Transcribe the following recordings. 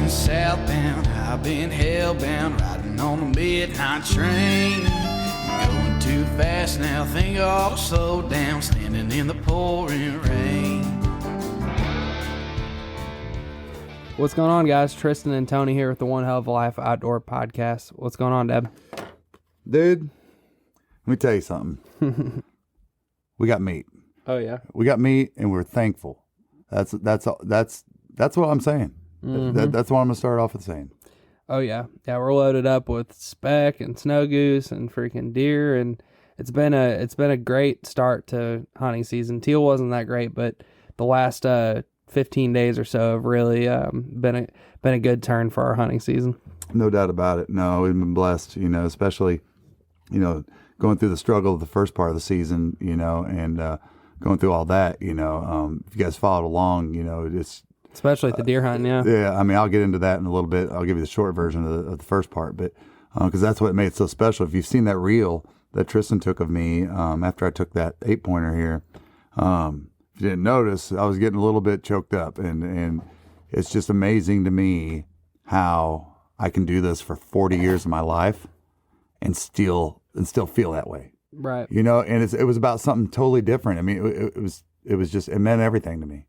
been southbound, I've been hellbound, riding on the midnight train. Going too fast now, think I ought to slow down, standing in the pouring rain. What's going on, guys? Tristan and Tony here with the One Hell of a Life Outdoor Podcast. What's going on, Deb? Dude, let me tell you something. We got meat. Oh yeah, we got meat, and we're thankful. That's what I'm saying. Mm-hmm. That's what I'm gonna start off with saying. Oh yeah, we're loaded up with speck and snow goose and freaking deer, and it's been a great start to hunting season. Teal wasn't that great, but the last 15 days or so have really been a good turn for our hunting season. No doubt about it. No, we've been blessed, especially, going through the struggle of the first part of the season, and going through all that, if you guys followed along, it's especially at the deer hunting. Yeah. I mean, I'll get into that in a little bit. I'll give you the short version of the first part, but because that's what made it so special. If you've seen that reel that Tristan took of me after I took that 8-pointer here, if you didn't notice, I was getting a little bit choked up, and it's just amazing to me how I can do this for 40 years of my life and still feel that way. Right. And it was about something totally different. I mean, it was just, it meant everything to me.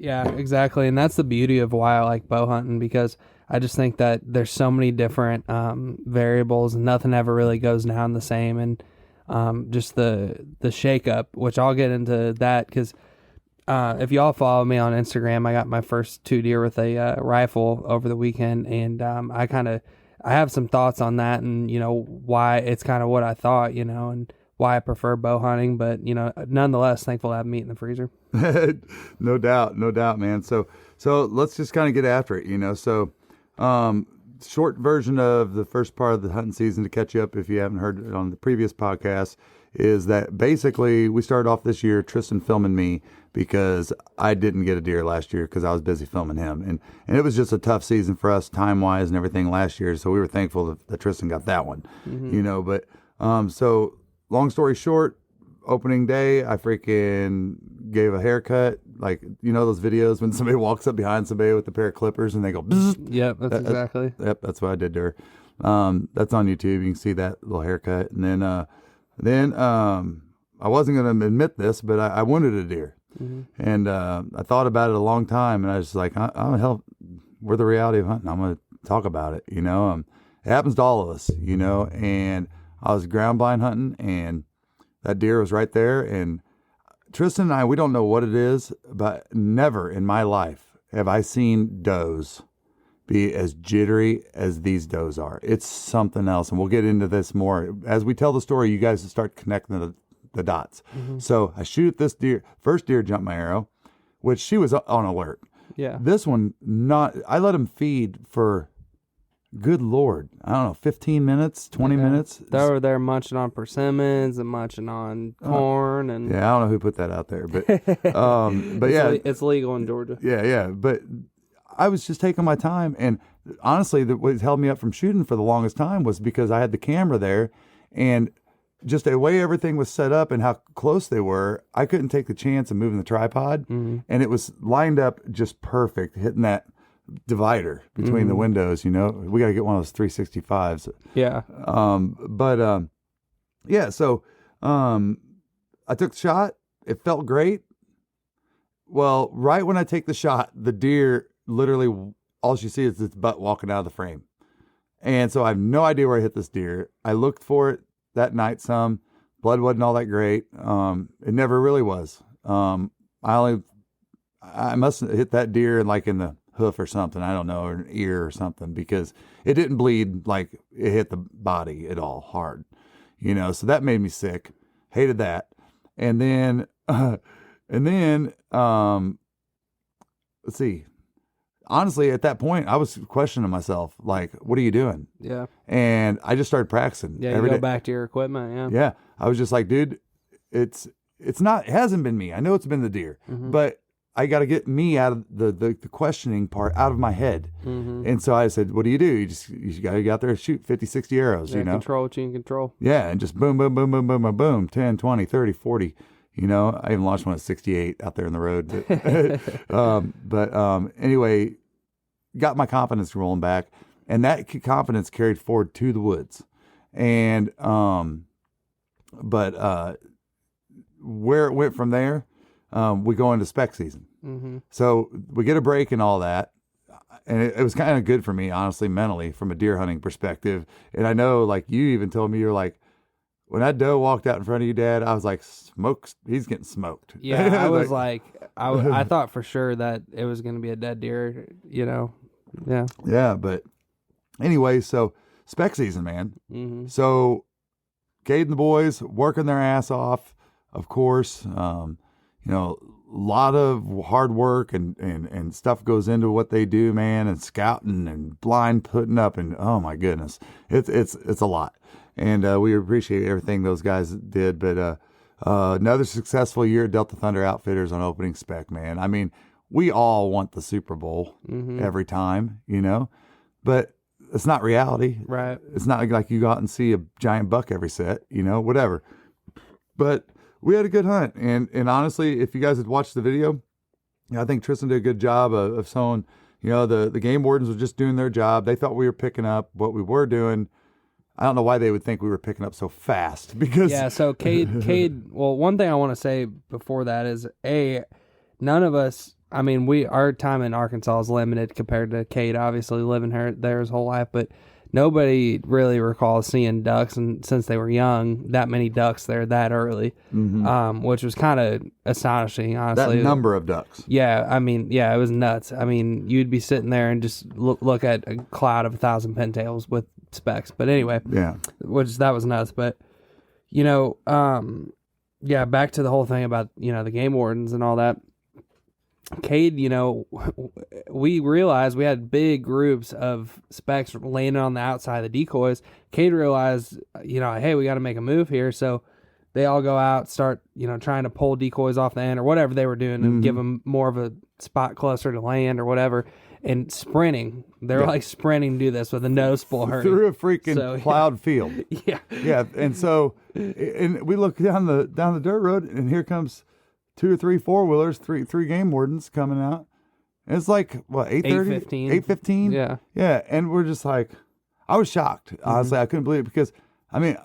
Yeah, exactly. And that's the beauty of why I like bow hunting, because I just think that there's so many different variables, and nothing ever really goes down the same. And just the shakeup, which I'll get into that, because if y'all follow me on Instagram, I got my first 2 deer with a rifle over the weekend, and I have some thoughts on that, and why it's kind of what I thought, and why I prefer bow hunting, but nonetheless thankful to have meat in the freezer. No doubt, man. So let's just kind of get after it, so short version of the first part of the hunting season, to catch you up if you haven't heard it on the previous podcast, is that basically we started off this year, Tristan filming me, because I didn't get a deer last year because I was busy filming him. And it was just a tough season for us time-wise and everything last year, so we were thankful that Tristan got that one. Mm-hmm. But so long story short, opening day, I freaking gave a haircut. Like, those videos when somebody walks up behind somebody with a pair of clippers and they go, bzzz. Yep, exactly. Yep, that's what I did to her. That's on YouTube. You can see that little haircut. And then I wasn't going to admit this, but I wanted a deer. Mm-hmm. And I thought about it a long time, and I was like, hell, we're the reality of hunting. I'm going to talk about it. It happens to all of us, and I was ground blind hunting, and that deer was right there. And Tristan and I, we don't know what it is, but never in my life have I seen does be as jittery as these does are. It's something else, and we'll get into this more. As we tell the story, you guys start connecting the dots. Mm-hmm. So I shoot at this deer. First deer jumped my arrow, which she was on alert. Yeah. This one, I let him feed for, good Lord, I don't know, 15 minutes, 20 minutes. They were there munching on persimmons and munching on corn. And yeah, I don't know who put that out there, but it's legal in Georgia. Yeah. But I was just taking my time, and honestly, what held me up from shooting for the longest time was because I had the camera there, and just the way everything was set up and how close they were, I couldn't take the chance of moving the tripod, mm-hmm. and it was lined up just perfect, hitting that divider between mm-hmm. the windows. We got to get one of those 365s. Yeah. So I took the shot. It felt great. Well, right when I take the shot, the deer literally, all you see is its butt walking out of the frame. And so I have no idea where I hit this deer. I looked for it that night some. Blood wasn't all that great. It never really was. I must have hit that deer in the hoof or something. I don't know, or an ear or something, because it didn't bleed like it hit the body at all hard. So that made me sick. Hated that. And then, let's see. Honestly, at that point, I was questioning myself, like, what are you doing? Yeah. And I just started practicing. Yeah, you go back to your equipment, yeah. Yeah. I was just like, dude, it hasn't been me. I know it's been the deer, mm-hmm. but I got to get me out of the questioning part out of my head. Mm-hmm. And so I said, what do? You got to get out there and shoot 50, 60 arrows, Control what you can control. Yeah, and just boom, boom, boom, boom, boom, boom, boom, 10, 20, 30, 40. I even launched one at 68 out there in the road. But anyway, got my confidence rolling back, and that confidence carried forward to the woods. And where it went from there, we go into Speck season. Mm-hmm. So we get a break and all that. And it was kind of good for me, honestly, mentally, from a deer hunting perspective. And I know, like, you even told me, you're like, when that doe walked out in front of you, Dad, I was like, he's getting smoked. Yeah, I was like, I thought for sure that it was going to be a dead deer, you know. Yeah. Yeah, but anyway, so Speck season, man. Mm-hmm. So Cade and the boys working their ass off, of course. You know, a lot of hard work and stuff goes into what they do, man, and scouting and blind putting up, and oh my goodness, it's a lot. And we appreciate everything those guys did. But another successful year at Delta Thunder Outfitters on opening Speck, man. I mean, we all want the Super Bowl every time, you know, but it's not reality. Right. It's not like you go out and see a giant buck every set, you know, whatever. But we had a good hunt. And honestly, if you guys had watched the video, I think Tristan did a good job of showing, you know, the game wardens were just doing their job. They thought we were picking up what we were doing. I don't know why they would think we were picking up so fast because yeah. So Cade. Well, one thing I want to say before that is none of us. I mean, our time in Arkansas is limited compared to Cade, obviously living there his whole life, but nobody really recalls seeing ducks, and since they were young, that many ducks there that early, which was kind of astonishing, honestly. That number of ducks. Yeah, I mean, yeah, it was nuts. I mean, you'd be sitting there and just look at a cloud of 1,000 pintails with specks. But anyway, yeah, that was nuts. But you know, yeah, back to the whole thing about, you know, the game wardens and all that. Cade, you know, we realized we had big groups of specks landing on the outside of the decoys. Cade realized, you know, hey, we got to make a move here. So they all go out, start, you know, trying to pull decoys off the end or whatever they were doing and give them more of a spot closer to land or whatever. And sprinting, they're like sprinting to do this with a no spool hurry through a freaking plowed field. Yeah, yeah. And so, and we look down the dirt road, and here comes 2 or 3 4-wheelers, three game wardens coming out. And it's like what 8:30, 8:15. Yeah, yeah. And we're just like, I was shocked. Honestly, I couldn't believe it because I mean,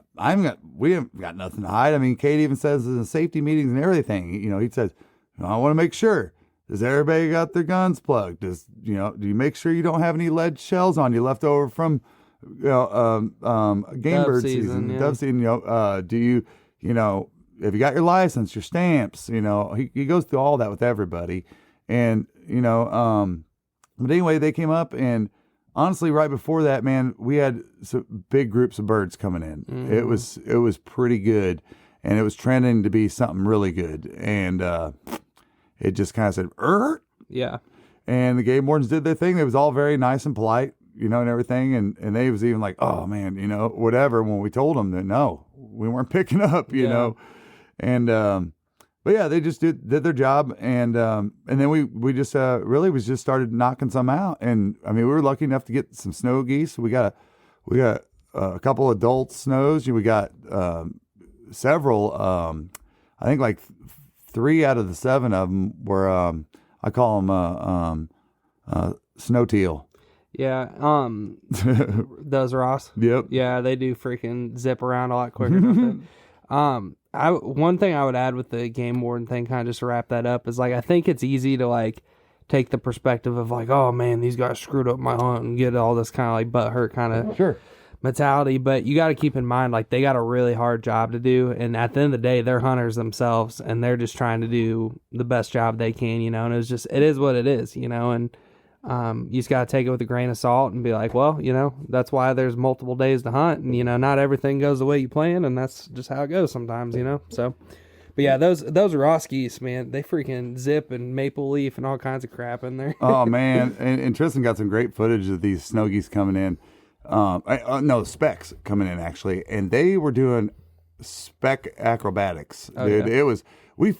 we haven't got nothing to hide. I mean, Kate even says in the safety meetings and everything. You know, he says, I want to make sure. Does everybody got their guns plugged? Do you make sure you don't have any lead shells on you left over from, game bird season, dove season? You know, do you, have you got your license, your stamps? You know, he goes through all that with everybody, and but anyway, they came up, and honestly, right before that, man, we had some big groups of birds coming in. Mm-hmm. It was pretty good, and it was trending to be something really good, and it just kind of said, yeah. And the game wardens did their thing. It was all very nice and polite, and everything. And they was even like, oh man, whatever. When we told them that no, we weren't picking up, you know. And but yeah, they just did their job. And then we just really just started knocking some out. And I mean, we were lucky enough to get some snow geese. We got a couple adult snows. We got several. I think like 3 out of the 7 of them were, I call them snow teal. Yeah. Those Ross. Yep. Yeah, they do freaking zip around a lot quicker, don't they? One thing I would add with the game warden thing, kind of just to wrap that up, is like I think it's easy to like take the perspective of like, oh man, these guys screwed up my hunt and get all this kind of like butthurt kind of mentality. But you got to keep in mind, like, they got a really hard job to do, and at the end of the day, they're hunters themselves, and they're just trying to do the best job they can, and it is what it is, and you just got to take it with a grain of salt and be like, well, that's why there's multiple days to hunt, and not everything goes the way you plan, and that's just how it goes sometimes, so. But yeah, those Ross geese, man, they freaking zip and maple leaf and all kinds of crap in there. Oh man, and Tristan got some great footage of these snow geese coming in. No, Specks coming in actually, and they were doing Speck acrobatics. Oh, dude, yeah. It was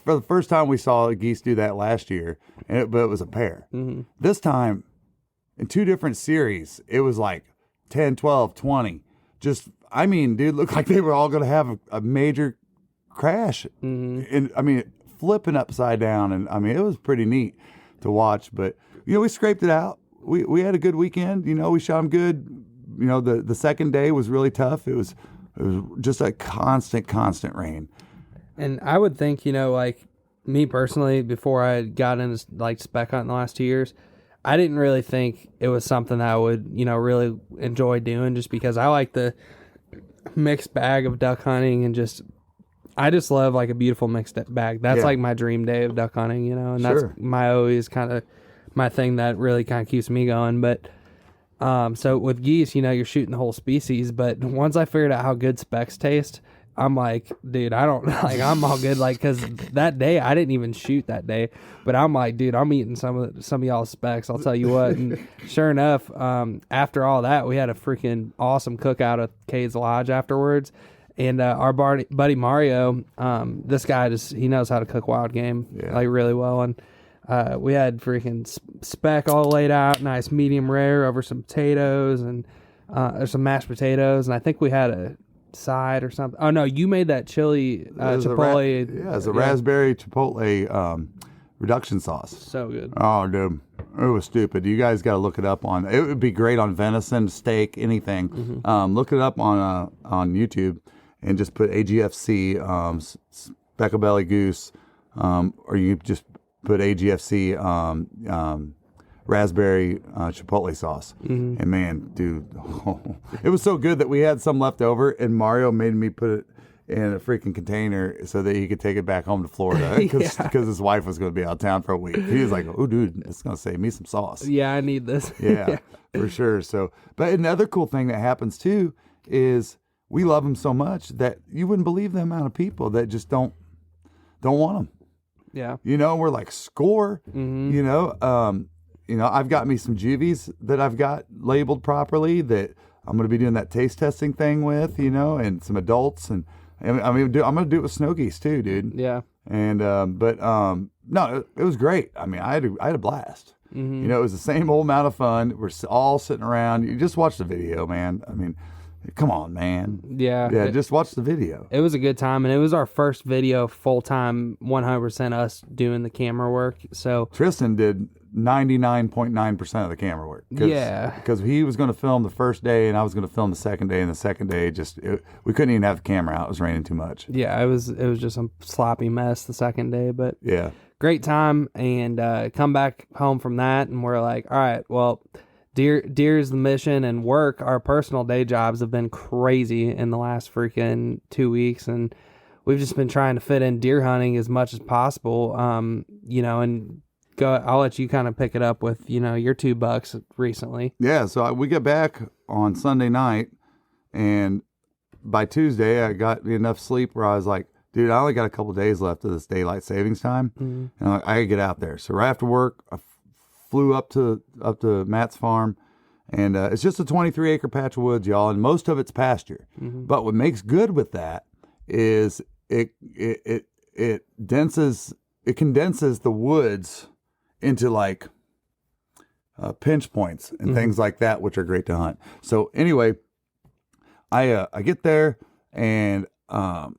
for the first time we saw geese do that last year, but it was a pair. Mm-hmm. This time, in 2 different series, it was like 10, 12, 20. Just, I mean, dude, looked like they were all going to have a major crash, and I mean, flipping upside down, and I mean, it was pretty neat to watch. But we scraped it out. we had a good weekend. You know, we shot them good. You know, the second day was really tough. It was just a constant rain. And I would think, you know, like me personally, before I got into like spec hunting the last 2 years, I didn't really think it was something that I would, you know, really enjoy doing, just because I like the mixed bag of duck hunting, and I just love like a beautiful mixed bag. That's like my dream day of duck hunting, you know, and that's always kind of my thing that really kind of keeps me going. But so with geese, you know, you're shooting the whole species, but once I figured out how good specs taste, I'm like, dude, I don't like, I'm all good. Like, cause that day I didn't even shoot that day, but I'm like, dude, I'm eating some of y'all's specs. I'll tell you what. And sure enough, after all that, we had a freaking awesome cookout at Cade's Lodge afterwards. And our buddy Mario, this guy he knows how to cook wild game like really well. And we had freaking speck all laid out, nice medium rare over some potatoes and there's some mashed potatoes. And I think we had a side or something. Oh no, you made that chili chipotle. It's a raspberry chipotle reduction sauce. So good. Oh, dude, it was stupid. You guys got to look it up on. It would be great on venison, steak, anything. Mm-hmm. Look it up on YouTube and just put AGFC speckle-belly goose, or you just put AGFC raspberry chipotle sauce. Mm-hmm. And man, dude, it was so good that we had some left over, and Mario made me put it in a freaking container so that he could take it back home to Florida because his wife was going to be out of town for a week. He was like, oh, dude, it's going to save me some sauce. Yeah, I need this. Yeah, for sure. So, but another cool thing that happens too is we love them so much that you wouldn't believe the amount of people that just don't want them. Yeah. You know, we're like, score. Mm-hmm. You know, I've got me some juvies that I've got labeled properly that I'm going to be doing that taste testing thing with, you know, and some adults. And I mean, I'm going to do it with snow geese too, dude. Yeah. And, no, it was great. I mean, I had a blast. Mm-hmm. You know, it was the same old amount of fun. We're all sitting around. You just watch the video, man. I mean, come on, man. Yeah. Yeah, just watch the video. It was a good time, and it was our first video full-time, 100% us doing the camera work. So Tristan did 99.9% of the camera work. Because he was going to film the first day, and I was going to film the second day, and the second day we couldn't even have the camera out. It was raining too much. Yeah, it was just a sloppy mess the second day, but yeah, great time. And come back home from that, and we're like, all right, well, Deer's the mission, and work, our personal day jobs have been crazy in the last freaking 2 weeks, and we've just been trying to fit in deer hunting as much as possible. You know, and I'll let you kind of pick it up with, you know, your $2 recently. Yeah, so we get back on Sunday night, and by Tuesday I got enough sleep where I was like, dude, I only got a couple days left of this daylight savings time, and I'm like, I gotta get out there. So right after work, I flew up to Matt's farm, and it's just a 23-acre patch of woods, y'all, and most of it's pasture. Mm-hmm. But what makes good with that is it condenses the woods into like pinch points and things like that, which are great to hunt. So anyway, I get there, and I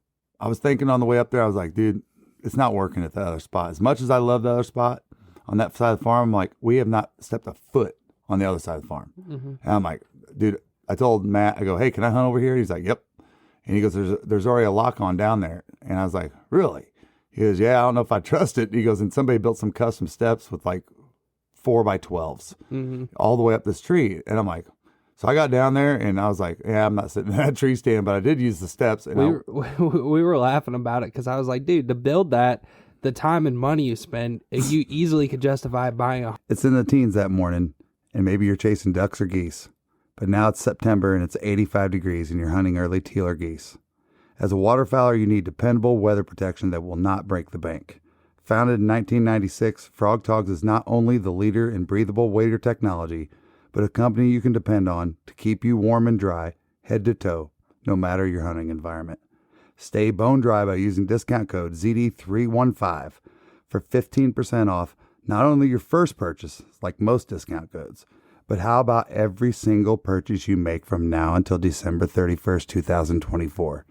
was thinking on the way up there, I was like, dude, it's not working at the other spot. As much as I love the other spot on that side of the farm, I'm like, we have not stepped a foot on the other side of the farm. Mm-hmm. And I'm like, dude, I told Matt, I go, hey, can I hunt over here? He's like, yep. And he goes, there's already a lock on down there. And I was like, really? He goes, yeah, I don't know if I trust it. He goes, and somebody built some custom steps with like 4x12s all the way up this tree. And I'm like, so I got down there, and I was like, yeah, I'm not sitting in that tree stand, but I did use the steps. And we were laughing about it because I was like, dude, to build that, the time and money you spend, you easily could justify buying a... It's in the teens that morning, and maybe you're chasing ducks or geese. But now it's September, and it's 85 degrees, and you're hunting early teal or geese. As a waterfowler, you need dependable weather protection that will not break the bank. Founded in 1996, Frog Togs is not only the leader in breathable wader technology, but a company you can depend on to keep you warm and dry, head to toe, no matter your hunting environment. Stay bone dry by using discount code ZD315 for 15% off not only your first purchase, like most discount codes, but how about every single purchase you make from now until December 31st, 2024?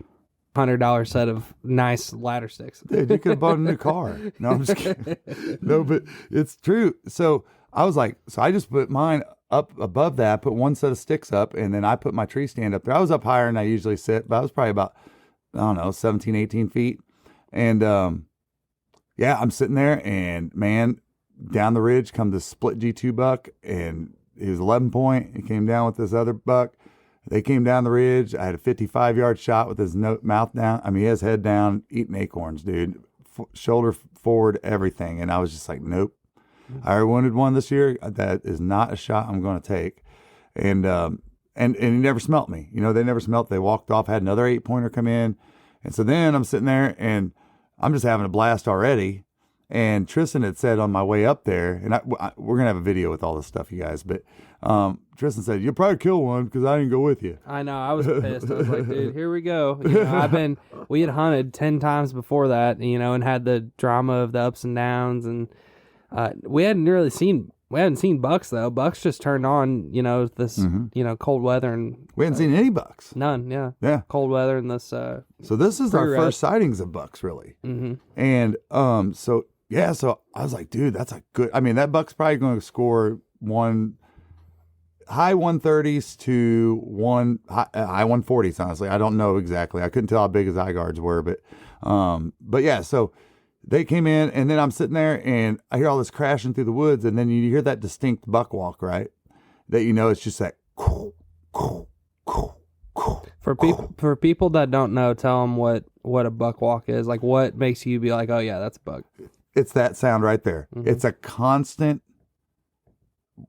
$100 set of nice ladder sticks. Dude, you could have bought a new car. No, I'm just kidding. No, but it's true. So I was like, so I just put mine up above that, put one set of sticks up, and then I put my tree stand up there. I was up higher than I usually sit, but I was probably about, I don't know, 17, 18 feet. And yeah, I'm sitting there, and man, down the ridge come this split G2 buck, and he was 11 point. He came down with this other buck. They came down the ridge. I had a 55-yard shot with his mouth down. I mean, his head down, eating acorns, dude. Shoulder forward, everything. And I was just like, nope. I already wanted one this year. That is not a shot I'm going to take. And he never smelt me. You know, they never smelt. They walked off, had another 8-pointer come in. And so then I'm sitting there, and I'm just having a blast already. And Tristan had said on my way up there, and we're going to have a video with all this stuff, you guys, but Tristan said, you'll probably kill one because I didn't go with you. I know. I was pissed. I was like, dude, here we go. You know, we had hunted 10 times before that, you know, and had the drama of the ups and downs. And we hadn't seen bucks, though. Bucks just turned on, you know, this, you know, cold weather. And we hadn't seen any bucks. None, yeah. Yeah. Cold weather and this. So this is our first sightings of bucks, really. Mm-hmm. And so I was like, dude, that's a good, I mean, that buck's probably going to score high 130s to high 140s, honestly. I don't know exactly. I couldn't tell how big his eye guards were, but yeah, so they came in, and then I'm sitting there, and I hear all this crashing through the woods, and then you hear that distinct buck walk, right? That, you know, it's just that For people that don't know, tell them what a buck walk is. Like, what makes you be like, oh yeah, that's a buck. It's that sound right there. Mm-hmm. It's a constant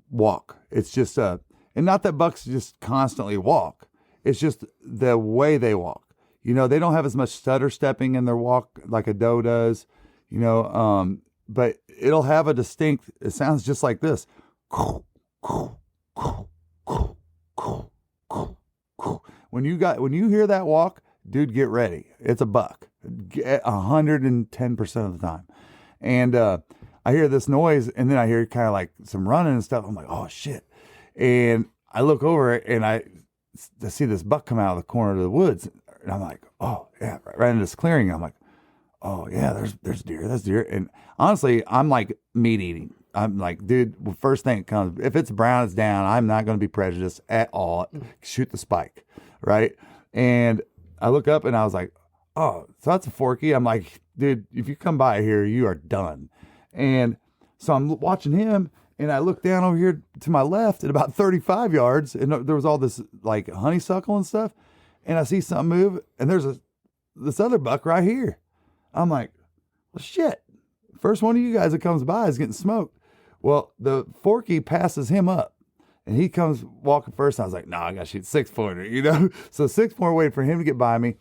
walk. It's just and not that bucks just constantly walk. It's just the way they walk. You know, they don't have as much stutter stepping in their walk like a doe does, you know, but it'll have a distinct, it sounds just like this. When you hear that walk, dude, get ready. It's a buck 110% of the time. And I hear this noise, and then I hear kind of like some running and stuff. I'm like, oh shit. And I look over, and I see this buck come out of the corner of the woods, and I'm like, oh yeah, right into this clearing. I'm like, oh yeah, there's deer, that's deer. And honestly, I'm like meat eating. I'm like, dude, first thing that comes, if it's brown, it's down. I'm not going to be prejudiced at all. Shoot the spike, right? And I look up, and I was like, oh, so that's a forky. I'm like, dude, if you come by here, you are done. And so I'm watching him, and I look down over here to my left at about 35 yards, and there was all this like honeysuckle and stuff, and I see something move, and there's this other buck right here. I'm like, well, shit. First one of you guys that comes by is getting smoked. Well, the forky passes him up, and he comes walking first. And I was like, no, I got to shoot 6-pointer, you know? So 6-pointer waiting for him to get by me.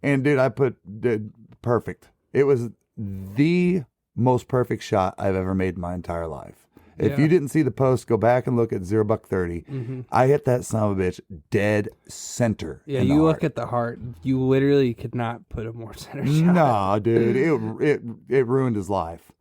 And dude, I did perfect. It was the most perfect shot I've ever made in my entire life. If you didn't see the post, go back and look at 0:30. Mm-hmm. I hit that son of a bitch dead center. Yeah, you look at the heart. You literally could not put a more center shot. No, dude, it ruined his life.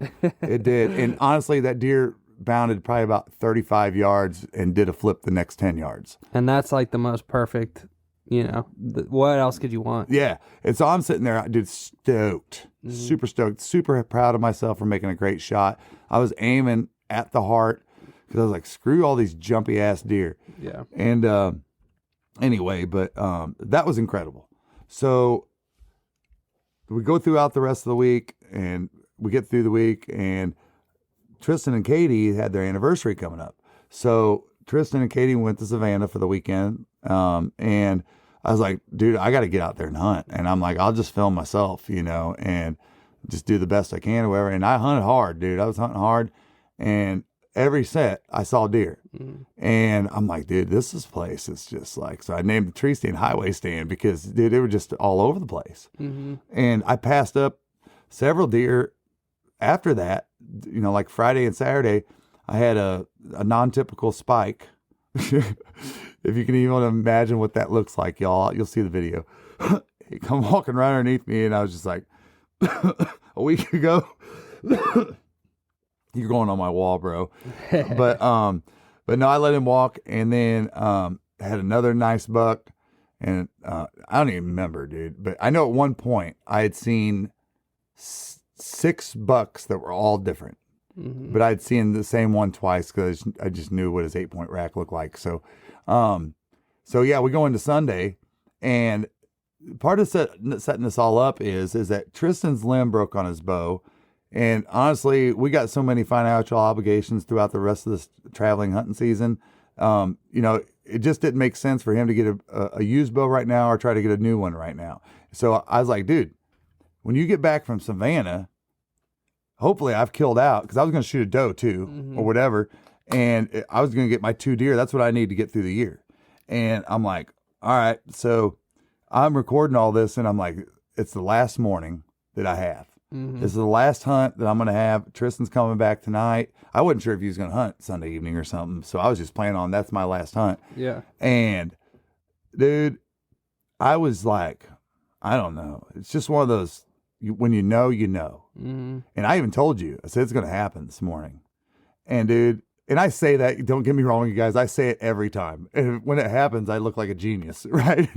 It did. And honestly, that deer bounded probably about 35 yards and did a flip the next 10 yards. And that's like the most perfect, you know, what else could you want? Yeah. And so I'm sitting there, dude, stoked, super stoked, super proud of myself for making a great shot. I was aiming at the heart because I was like, screw all these jumpy ass deer. Yeah. And anyway, but that was incredible. So we go throughout the rest of the week, and we get through the week, and Tristan and Katie had their anniversary coming up. So Tristan and Katie went to Savannah for the weekend. And I was like, dude, I got to get out there and hunt. And I'm like, I'll just film myself, you know, and just do the best I can or whatever. And I hunted hard, dude. I was hunting hard. And every set I saw deer. Mm-hmm. And I'm like, dude, this place is just like, so I named the tree stand Highway Stand because, dude, they were just all over the place. Mm-hmm. And I passed up several deer after that, you know, like Friday and Saturday. I had a non-typical spike. If you can even imagine what that looks like, y'all, you'll see the video. He come walking right underneath me, and I was just like, a week ago, you're going on my wall, bro. But no, I let him walk, and then had another nice buck, and I don't even remember, dude. But I know at one point I had seen 6 bucks that were all different. but I'd seen the same one twice because I just knew what his 8-point rack looked like. So, yeah, we go into Sunday, and part of setting this all up is that Tristan's limb broke on his bow. And honestly, we got so many financial obligations throughout the rest of this traveling hunting season. It just didn't make sense for him to get a used bow right now or try to get a new one right now. So I was like, dude, when you get back from Savannah, hopefully I've killed out, because I was going to shoot a doe too, or whatever. And I was going to get my 2 deer. That's what I need to get through the year. And I'm like, all right. So I'm recording all this, and I'm like, it's the last morning that I have. This is the last hunt that I'm going to have. Tristan's coming back tonight. I wasn't sure if he was going to hunt Sunday evening or something. So I was just planning on that's my last hunt. Yeah. And dude, I was like, I don't know. It's just one of those, when you know, you know. And I even told you, I said, it's going to happen this morning. And dude, and I say that, don't get me wrong, you guys, I say it every time. And when it happens, I look like a genius, right?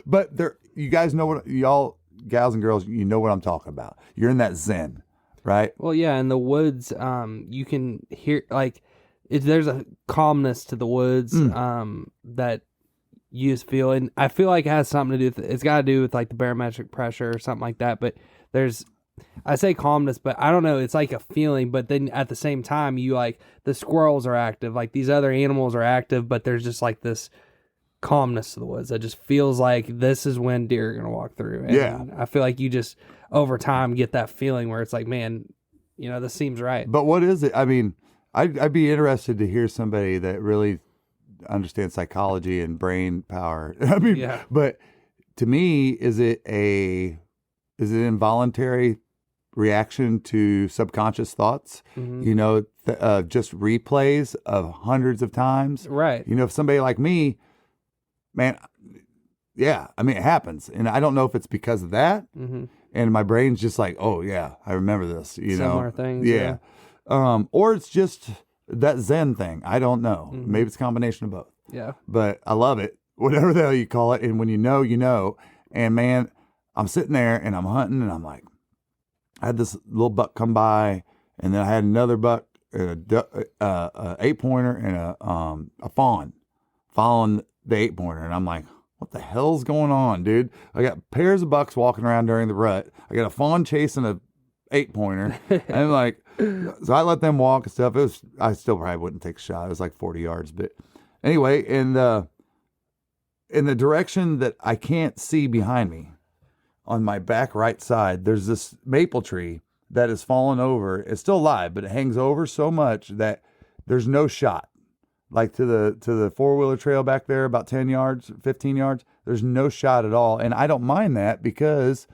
But you guys know what, y'all, gals and girls, you know what I'm talking about. You're in that zen, right? Well, yeah, in the woods, you can hear, like, there's a calmness to the woods that you just feel. And I feel like it has something to do with, it's got to do with, like, the barometric pressure or something like that. But I say calmness, but I don't know, it's like a feeling. But then at the same time, you, like, the squirrels are active, like, these other animals are active, but there's just, like, this calmness to the woods that just feels like this is when deer are going to walk through. And I feel like you just over time get that feeling where it's like, man, this seems right. But what is it? I mean, I'd be interested to hear somebody that really understands psychology and brain power. I mean, but to me, is it an involuntary reaction to subconscious thoughts? Just replays of hundreds of times, right? If somebody like me, man, yeah, I mean, it happens. And I don't know if it's because of that. And my brain's just like, oh, yeah, I remember this, Similar things. Yeah. Or it's just that Zen thing. I don't know. Maybe it's a combination of both. Yeah. But I love it, whatever the hell you call it. And when you know, you know. And, man, I'm sitting there and I'm hunting, and I'm like, I had this little buck come by, and then I had another buck, and a 8-pointer, and a fawn following the 8-pointer. And I'm like, what the hell's going on, dude? I got pairs of bucks walking around during the rut. I got a fawn chasing a 8-pointer. And I'm like, so I let them walk and stuff. I still probably wouldn't take a shot. It was like 40 yards. But anyway, in the direction that I can't see behind me, on my back right side, there's this maple tree that has fallen over. It's still alive, but it hangs over so much that there's no shot. Like to the 4-wheeler trail back there, about 10 yards, 15 yards, there's no shot at all. And I don't mind that, because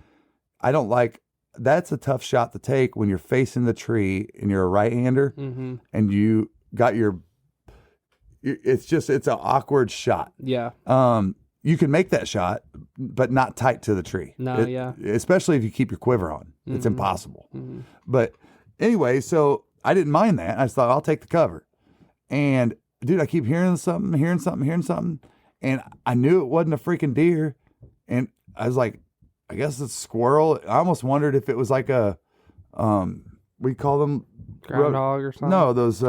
I don't like, that's a tough shot to take when you're facing the tree and you're a right-hander and you got it's an awkward shot. Yeah. You can make that shot, but not tight to the tree. No, Especially if you keep your quiver on. It's impossible. But anyway, so I didn't mind that. I just thought, I'll take the cover. And dude, I keep hearing something. And I knew it wasn't a freaking deer. And I was like, I guess it's a squirrel. I almost wondered if it was like a, we call them groundhog or something. No, those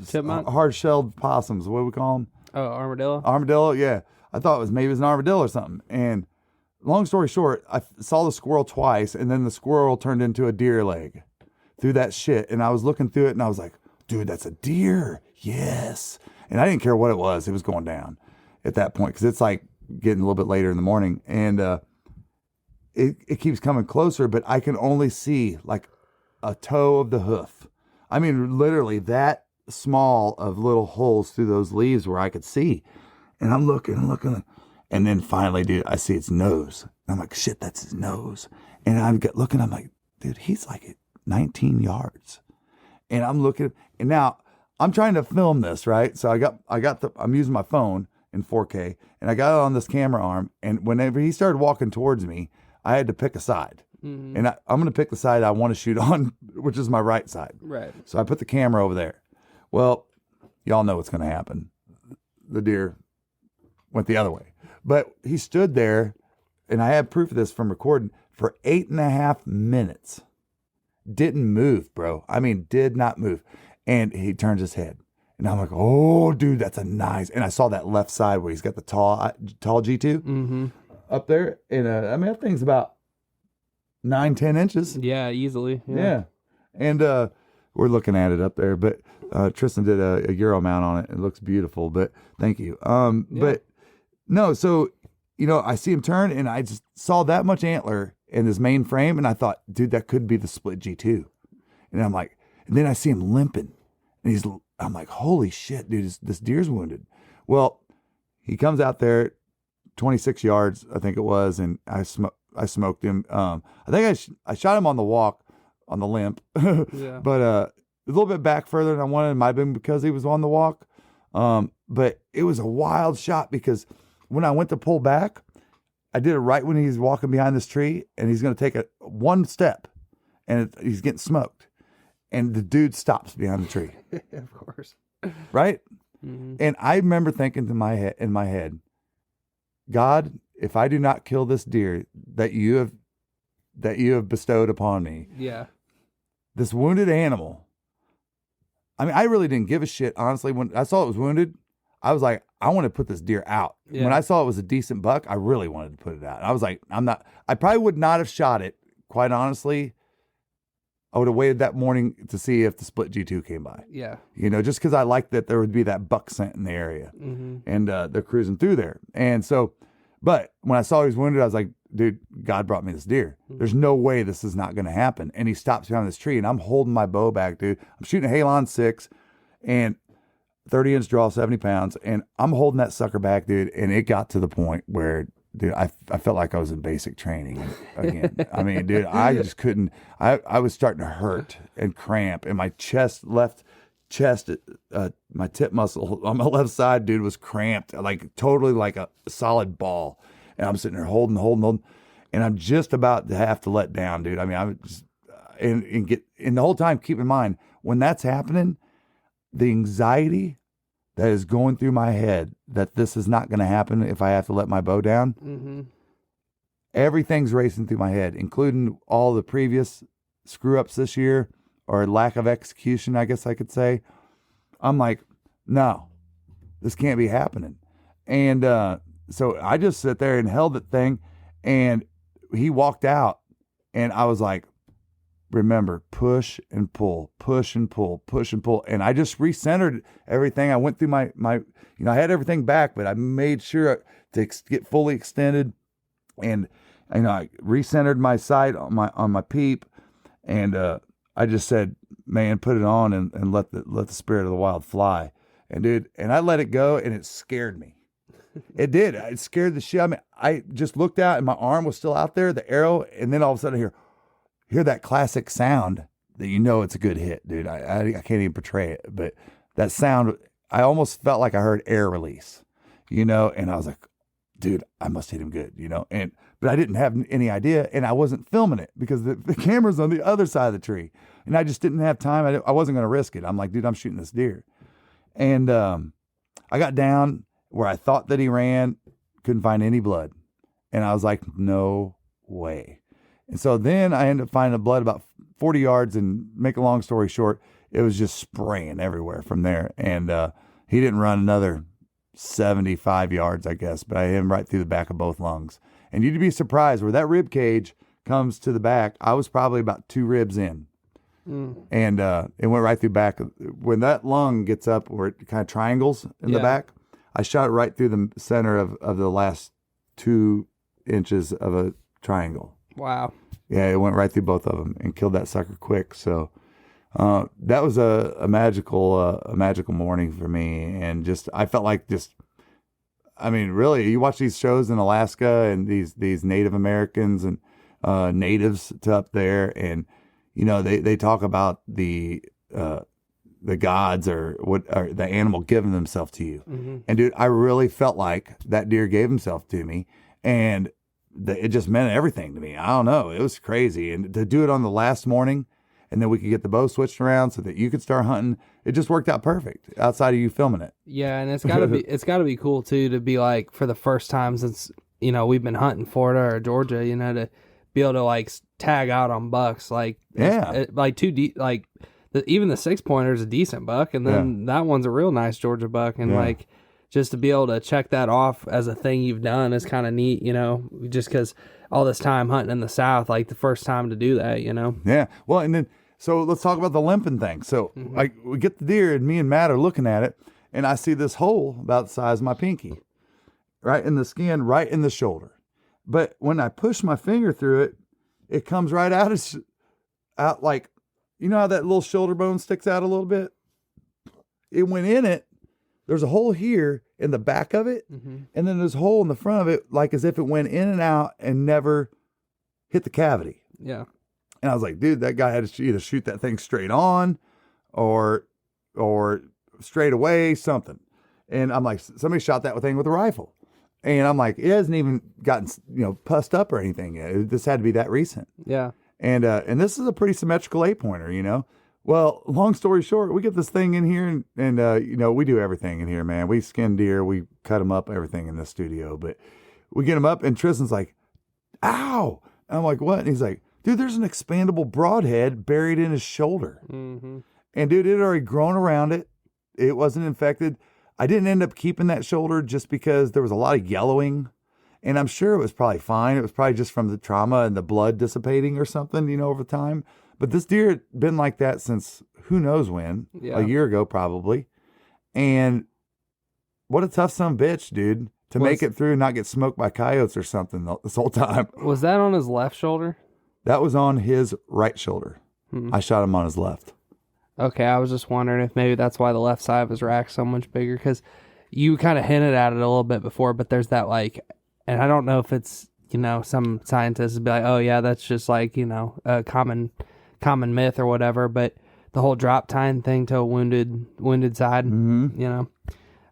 chipmunk, hard-shelled possums. What do we call them? Oh, armadillo. Armadillo, yeah. I thought maybe it was an armadillo or something. And long story short, I saw the squirrel twice, and then the squirrel turned into a deer leg through that shit. And I was looking through it, and I was like, dude, that's a deer. Yes. And I didn't care what it was. It was going down at that point, because it's like getting a little bit later in the morning. And it keeps coming closer, but I can only see like a toe of the hoof. I mean, literally that small of little holes through those leaves where I could see. And I'm looking. And then finally, dude, I see its nose. And I'm like, shit, that's his nose. And I'm looking, I'm like, dude, he's like at 19 yards. And I'm looking, and now I'm trying to film this, right? So I'm using my phone in 4K, and I got it on this camera arm. And whenever he started walking towards me, I had to pick a side. And I'm going to pick the side I want to shoot on, which is my right side. Right. So I put the camera over there. Well, y'all know what's going to happen. The deer went the other way. But he stood there, and I have proof of this from recording, for 8.5 minutes, didn't move, bro. I mean, did not move. And he turns his head. And I'm like, oh, dude, that's a nice. And I saw that left side where he's got the tall G2 up there. And I mean, that thing's about 9-10 inches. Yeah, easily. Yeah. And we're looking at it up there. But Tristan did a Euro mount on it. It looks beautiful. But thank you. But no, so, you know, I see him turn and I just saw that much antler in his main frame. And I thought, dude, that could be the split G2. And I'm like, and then I see him limping. And I'm like, holy shit, dude, this deer's wounded. Well, he comes out there 26 yards, I think it was, and I smoked him. I think I shot him on the walk, on the limp, but a little bit back further than I wanted. It might have been because he was on the walk. But it was a wild shot because when I went to pull back, I did it right when he's walking behind this tree, and he's going to take one step, and he's getting smoked. And the dude stops behind the tree. Of course. Right? And I remember thinking in my head, God, if I do not kill this deer that you have bestowed upon me, this wounded animal. I mean, I really didn't give a shit, honestly. When I saw it was wounded, I was like, I want to put this deer out. Yeah. When I saw it was a decent buck, I really wanted to put it out. I was like, I probably would not have shot it, quite honestly. I would have waited that morning to see if the split G2 came by. Yeah. You know, just because I liked that there would be that buck scent in the area. And they're cruising through there. And so, but when I saw he was wounded, I was like, dude, God brought me this deer. There's no way this is not going to happen. And he stops behind this tree, and I'm holding my bow back, dude. I'm shooting a Halon 6 and 30-inch draw, 70 pounds. And I'm holding that sucker back, dude. And it got to the point where, dude, I felt like I was in basic training again. I mean, dude, I just couldn't. I was starting to hurt and cramp, and my left chest, my tip muscle on my left side, dude, was cramped, like totally like a solid ball. And I'm sitting there holding, and I'm just about to have to let down, dude. I mean, I'm just and the whole time, keep in mind when that's happening, the anxiety that is going through my head that this is not going to happen if I have to let my bow down. Everything's racing through my head, including all the previous screw ups this year or lack of execution, I guess I could say. I'm like, no, this can't be happening. And so I just sit there and held that thing, and he walked out, and I was like, remember, push and pull, push and pull, push and pull. And I just recentered everything. I went through my, I had everything back, but I made sure to get fully extended. And, I recentered my sight on my peep. And, I just said, man, put it on and let the spirit of the wild fly. And dude, and I let it go, and it scared me. It did. It scared the shit. I mean, I just looked out, and my arm was still out there, the arrow. And then all of a sudden I hear that classic sound that it's a good hit, dude. I can't even portray it, but that sound, I almost felt like I heard air release, and I was like, dude, I must hit him good, but I didn't have any idea, and I wasn't filming it because the camera's on the other side of the tree, and I just didn't have time. I wasn't going to risk it. I'm like, dude, I'm shooting this deer. And I got down where I thought that he ran, couldn't find any blood. And I was like, no way. And so then I ended up finding the blood about 40 yards, and make a long story short, it was just spraying everywhere from there. And he didn't run another 75 yards, I guess, but I hit him right through the back of both lungs. And you'd be surprised where that rib cage comes to the back. I was probably about 2 ribs in. And it went right through back. When that lung gets up where it kind of triangles in the back, I shot it right through the center of the last 2 inches of a triangle. Wow. Yeah, it went right through both of them and killed that sucker quick. So that was a magical morning for me. And I felt like really, you watch these shows in Alaska and these Native Americans and natives to up there, and they talk about the gods or the animal giving themselves to you. And dude, I really felt like that deer gave himself to me, and it just meant everything to me. I don't know. It was crazy. And to do it on the last morning, and then we could get the bow switched around so that you could start hunting, it just worked out perfect outside of you filming it. Yeah. And it's gotta be cool too, to be like, for the first time since, we've been hunting Florida or Georgia, to be able to like tag out on bucks. Like, like even the 6-pointer is a decent buck, and then that one's a real nice Georgia buck, and like just to be able to check that off as a thing you've done is kind of neat, you know, just because all this time hunting in the South, like the first time to do that, you know. Yeah. Well, and then so let's talk about the limping thing. So like we get the deer, and me and Matt are looking at it, and I see this hole about the size of my pinky, right in the skin, right in the shoulder. But when I push my finger through it, it comes right out like, you know how that little shoulder bone sticks out a little bit? It went in it. There's a hole here in the back of it, and then there's a hole in the front of it, like as if it went in and out and never hit the cavity. Yeah. And I was like, dude, that guy had to either shoot that thing straight on or straight away, something. And I'm like, somebody shot that thing with a rifle. And I'm like, it hasn't even gotten, you know, pussed up or anything yet. This had to be that recent. Yeah. And this is a pretty symmetrical 8-pointer, you know. Well, long story short, we get this thing in here, and you know, we do everything in here, man. We skin deer, we cut them up, everything in the studio. But we get them up, and Tristan's like, ow. And I'm like, what? And he's like, dude, there's an expandable broadhead buried in his shoulder. And dude, it had already grown around it. It wasn't infected. I didn't end up keeping that shoulder just because there was a lot of yellowing. And I'm sure it was probably fine. It was probably just from the trauma and the blood dissipating or something, you know, over time. But this deer had been like that since who knows when, a year ago probably. And what a tough son of a bitch, dude, to make it through and not get smoked by coyotes or something this whole time. Was that on his left shoulder? That was on his right shoulder. I shot him on his left. Okay, I was just wondering if maybe that's why the left side of his rack's so much bigger, because you kind of hinted at it a little bit before, but there's that like, and I don't know if it's, you know, some scientists would be like, oh yeah, that's just like, you know, a common myth or whatever, but the whole drop tine thing to a wounded side, you know,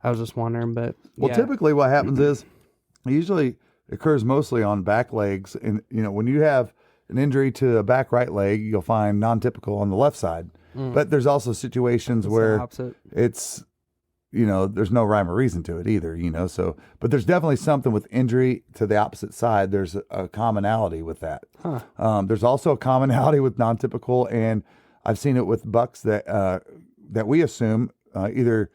I was just wondering, but well, typically what happens is it usually occurs mostly on back legs, and you know, when you have an injury to a back right leg, you'll find non-typical on the left side. But there's also situations where it's, you know, there's no rhyme or reason to it either, you know. So, but there's definitely something with injury to the opposite side. There's a commonality with that. There's also a commonality with non-typical, and I've seen it with bucks that we assume either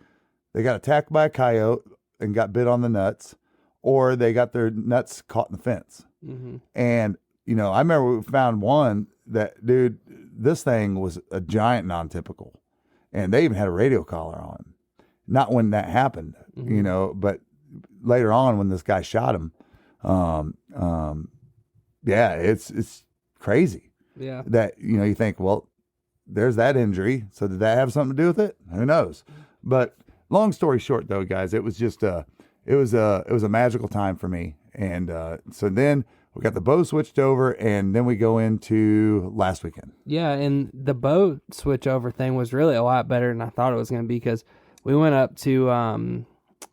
they got attacked by a coyote and got bit on the nuts, or they got their nuts caught in the fence. And you know, I remember we found one that, dude, this thing was a giant non-typical, and they even had a radio collar on him. Not when that happened, you know, but later on when this guy shot him, yeah, it's crazy. Yeah. That, you know, you think, well, there's that injury. So did that have something to do with it? Who knows? But long story short, though, guys, it was just it was a magical time for me. And so then we got the bow switched over, and then we go into last weekend. Yeah, and the bow switch over thing was really a lot better than I thought it was going to be, because we went up to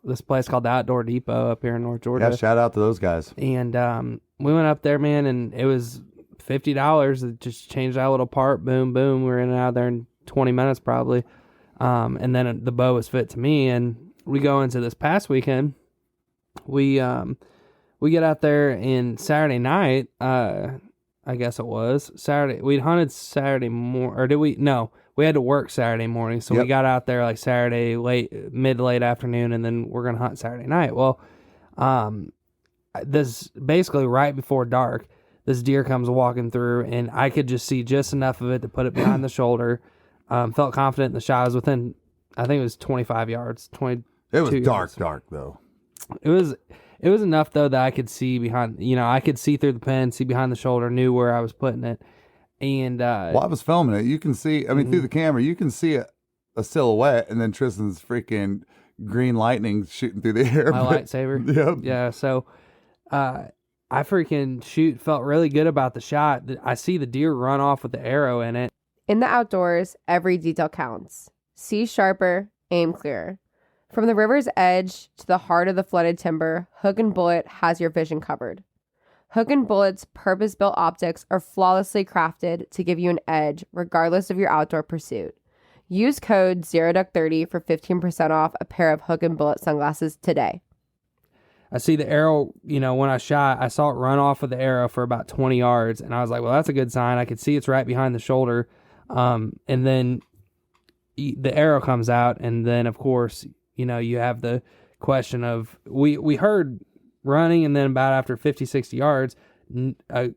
this place called the Outdoor Depot up here in North Georgia. Yeah, shout out to those guys. And we went up there, man, and it was $50. It just changed that little part. Boom, boom. We were in and out of there in 20 minutes probably. And then the bow was fit to me. And we go into this past weekend. We get out there, and Saturday night, I guess it was Saturday. We'd hunted Saturday morning, or did we? No, we had to work Saturday morning, so we got out there like Saturday mid to late afternoon, and then we're gonna hunt Saturday night. Well, this basically right before dark, this deer comes walking through, and I could just see just enough of it to put it behind the shoulder. Felt confident in the shot. I was within, I think it was 25 yards. 22 It was yards. dark though. It was enough though that I could see behind, you know, I could see through the pen, see behind the shoulder, knew where I was putting it. And while I was filming it, you can see, I mean, through the camera, you can see a silhouette, and then Tristan's freaking green lightning shooting through the air. My lightsaber. Yep. Yeah. So, I freaking felt really good about the shot. I see the deer run off with the arrow in it. In the outdoors, every detail counts. See sharper, aim clearer. From the river's edge to the heart of the flooded timber, Hook and Bullet has your vision covered. Hook and Bullet's purpose-built optics are flawlessly crafted to give you an edge regardless of your outdoor pursuit. Use code ZeroDuck30 for 15% off a pair of Hook and Bullet sunglasses today. I see the arrow, when I shot, I saw it run off with the arrow for about 20 yards. And I was like, well, that's a good sign. I could see it's right behind the shoulder. And then the arrow comes out. And then, of course, you have the question of, we heard running, and then about after 50, 60 yards, a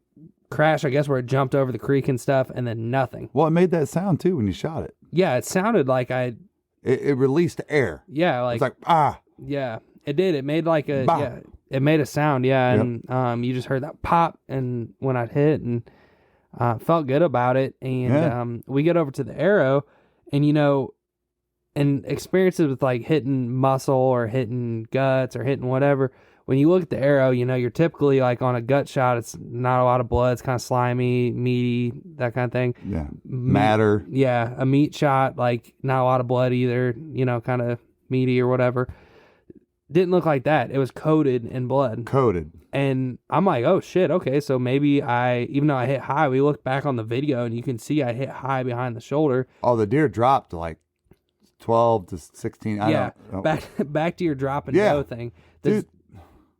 crash, I guess, where it jumped over the creek and stuff, and then nothing. Well, it made that sound too when you shot it. Yeah, it sounded like It released air. Yeah, It's like, ah. Yeah, it did. It made like a, bah. yeah, it made a sound, yeah, Yep. and you just heard that pop, and when I'd hit, and felt good about it, and we get over to the arrow, and and experiences with like hitting muscle or hitting guts or hitting whatever, when you look at the arrow, you're typically like on a gut shot, it's not a lot of blood, it's kind of slimy, meaty, that kind of thing. Yeah. Matter. Yeah, a meat shot, like not a lot of blood either, kind of meaty or whatever. Didn't look like that. It was coated in blood. Coated. And I'm like, oh shit, okay, so maybe even though I hit high, we looked back on the video and you can see I hit high behind the shoulder. Oh, the deer dropped to like 12 to 16. Back to your drop and go thing. Dude,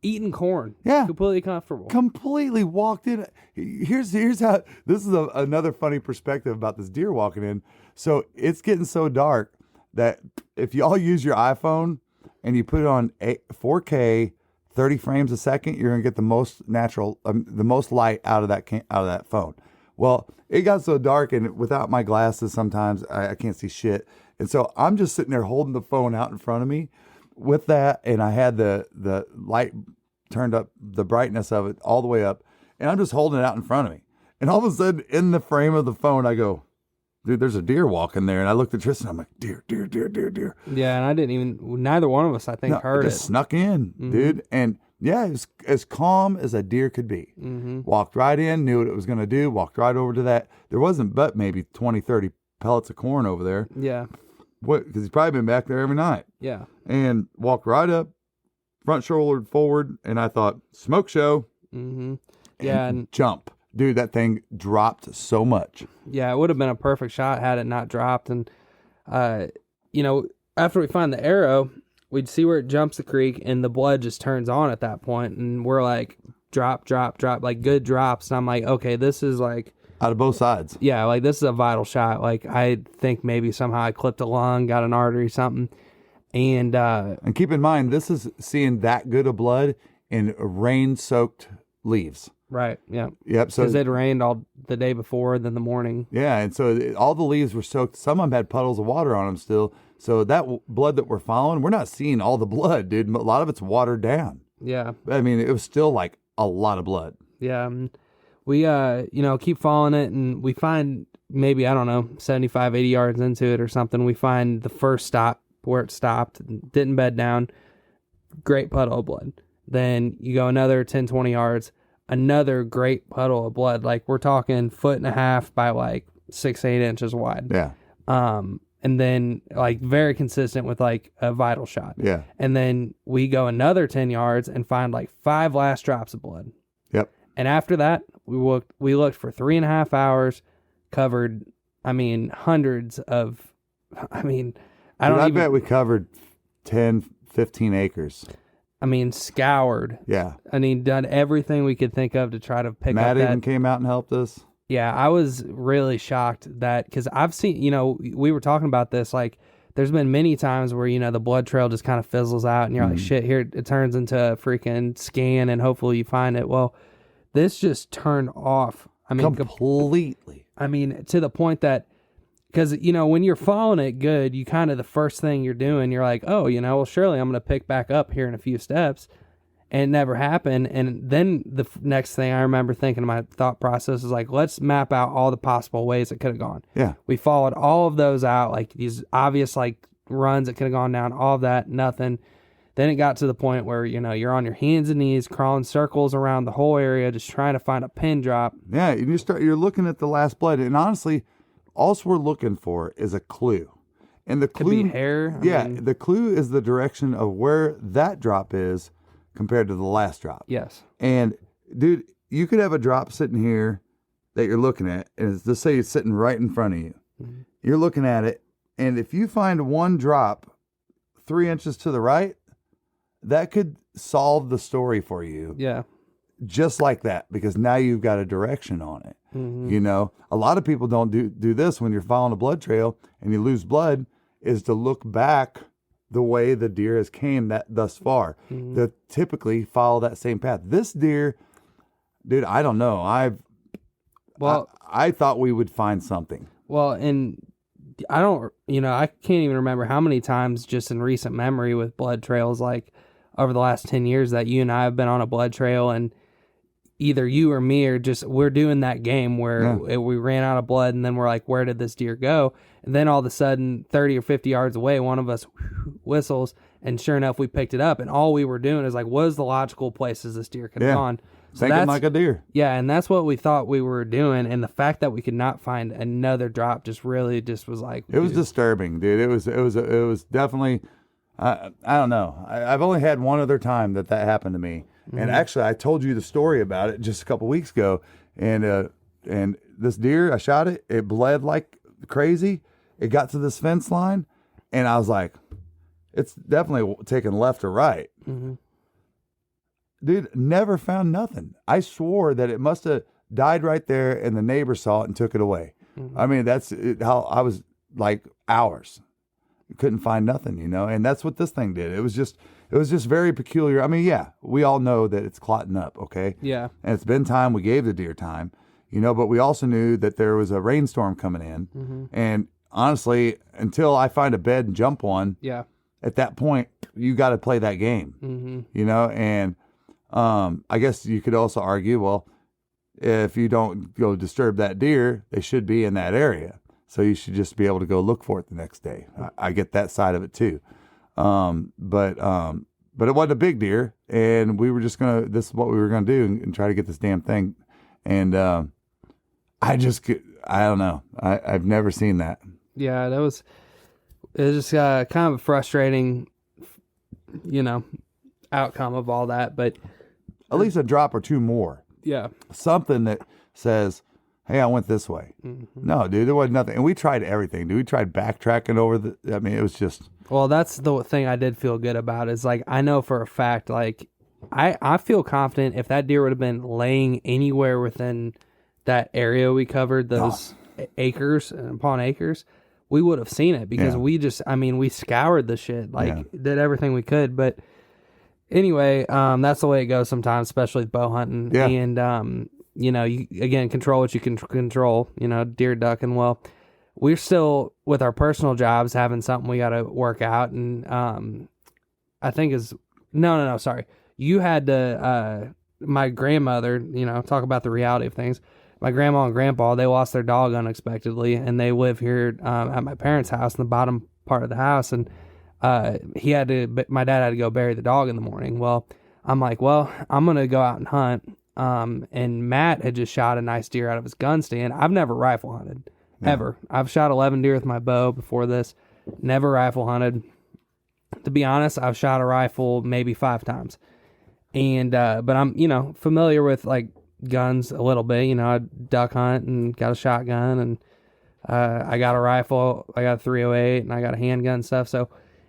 eating corn. Yeah. Completely comfortable. Completely walked in. Here's how, this is another funny perspective about this deer walking in. So it's getting so dark that if y'all use your iPhone and you put it on 4K, 30 frames a second, you're going to get the most natural, the most light out of that phone. Well, it got so dark, and without my glasses, sometimes I can't see shit. And so I'm just sitting there holding the phone out in front of me with that, and I had the light turned up, the brightness of it all the way up, and I'm just holding it out in front of me. And all of a sudden, in the frame of the phone, I go, dude, there's a deer walking there. And I looked at Tristan, I'm like, deer. Yeah, and I didn't even, neither one of us, I think, heard it. It. Just snuck in, dude. And yeah, it was as calm as a deer could be. Walked right in, knew what it was going to do, walked right over to that. There wasn't but maybe 20, 30 pellets of corn over there. Yeah. Because he's probably been back there every night. Yeah. And walked right up, front shouldered forward, and I thought, smoke show. Yeah. And jump. Dude, that thing dropped so much. Yeah, it would have been a perfect shot had it not dropped. And, after we find the arrow, we'd see where it jumps the creek, and the blood just turns on at that point. And we're like, drop, like good drops. And I'm like, okay, this is like... out of both sides. Yeah, like this is a vital shot. Like I think maybe somehow I clipped a lung, got an artery, something. And keep in mind, this is seeing that good of blood in rain-soaked leaves. Right. Yeah. Yep. So because it rained all the day before, then the morning. Yeah, and so all the leaves were soaked. Some of them had puddles of water on them still. So that blood that we're following, we're not seeing all the blood, dude. A lot of it's watered down. Yeah. I mean, it was still like a lot of blood. Yeah. We keep following it, and we find maybe, I don't know, 75, 80 yards into it or something. We find the first stop where it stopped, didn't bed down. Great puddle of blood. Then you go another 10, 20 yards. Another great puddle of blood. Like we're talking 1.5 feet by like 6, 8 inches wide. Yeah. And then like very consistent with like a vital shot. Yeah. And then we go another 10 yards and find like 5 last drops of blood. Yep. And after that, we looked for 3.5 hours, covered, hundreds of, I bet we covered 10, 15 acres. Scoured. Yeah. Done everything we could think of to try to pick Matt up that. even came out and helped us. Yeah, I was really shocked that, because I've seen, we were talking about this, like, there's been many times where, the blood trail just kind of fizzles out and you're like, shit, here it turns into a freaking scan and hopefully you find it. Well, this just turned off. Completely. To the point that, because, when you're following it good, you kind of, the first thing you're doing, you're like, oh, well, surely I'm going to pick back up here in a few steps. And it never happened. And then the next thing I remember thinking in my thought process is like, let's map out all the possible ways it could have gone. Yeah. We followed all of those out, like these obvious like runs that could have gone down, all of that, nothing. Then it got to the point where, you're on your hands and knees, crawling circles around the whole area, just trying to find a pin drop. Yeah, you're looking at the last blood. And honestly, all we're looking for is a clue. And the clue... Could be hair. The clue is the direction of where that drop is compared to the last drop. Yes. And, dude, you could have a drop sitting here that you're looking at, and let's say it's sitting right in front of you. Mm-hmm. You're looking at it, and if you find one drop 3 inches to the right, that could solve the story for you. Yeah. Just like that, because now you've got a direction on it. You know, a lot of people don't do this when you're following a blood trail and you lose blood, is to look back the way the deer has came thus far. To typically follow that same path. This deer, dude, I don't know. I thought we would find something. Well, and I don't, I can't even remember how many times just in recent memory with blood trails, like over the last 10 years that you and I have been on a blood trail, and either you or me are just, we're doing that game where we ran out of blood and then we're like, where did this deer go? And then all of a sudden 30 or 50 yards away, one of us whistles, and sure enough, we picked it up, and all we were doing is like, what is the logical places this deer could have gone? So thinking like a deer. Yeah, and that's what we thought we were doing, and the fact that we could not find another drop just really just was like... It was disturbing, dude. It was definitely... I don't know. I've only had one other time that happened to me. And actually, I told you the story about it just a couple weeks ago. And this deer, I shot it. It bled like crazy. It got to this fence line, and I was like, it's definitely taking left or right. Dude, never found nothing. I swore that it must have died right there, and the neighbor saw it and took it away. I mean, that's how I was like hours. Couldn't find nothing, and that's what this thing did. It was just very peculiar. I mean, yeah, we all know that it's clotting up, okay? Yeah. And it's been time. We gave the deer time, but we also knew that there was a rainstorm coming in. And honestly, until I find a bed and jump one, at that point, you got to play that game, and I guess you could also argue, well, if you don't go disturb that deer, they should be in that area. So you should just be able to go look for it the next day. I get that side of it too. But it wasn't a big deer, and we were just this is what we were going to do and try to get this damn thing. And I don't know. I've never seen that. Yeah, it was just kind of a frustrating, outcome of all that. But at least a drop or two more. Yeah. Something that says, hey, I went this way. No, dude, there wasn't nothing. And we tried everything, dude. We tried backtracking over it was just... Well, that's the thing I did feel good about is, like, I know for a fact, like, I feel confident if that deer would have been laying anywhere within that area we covered, those acres and upon acres, we would have seen it because we scoured the shit, did everything we could. But anyway, that's the way it goes sometimes, especially with bow hunting. Yeah. And, you again control what you can control, deer ducking. Well, we're still with our personal jobs having something we got to work out. And, I think sorry. You had to, my grandmother, talk about the reality of things. My grandma and grandpa, they lost their dog unexpectedly, and they live here, at my parents' house in the bottom part of the house. And, my dad had to go bury the dog in the morning. Well, I'm like, I'm going to go out and hunt. And Matt had just shot a nice deer out of his gun stand. I've never rifle hunted, ever. I've shot 11 deer with my bow before this, never rifle hunted. To be honest, I've shot a rifle maybe 5 times. And, but I'm, familiar with like guns a little bit, I duck hunt and got a shotgun, and, I got a rifle, I got a 308, and I got a handgun and stuff. So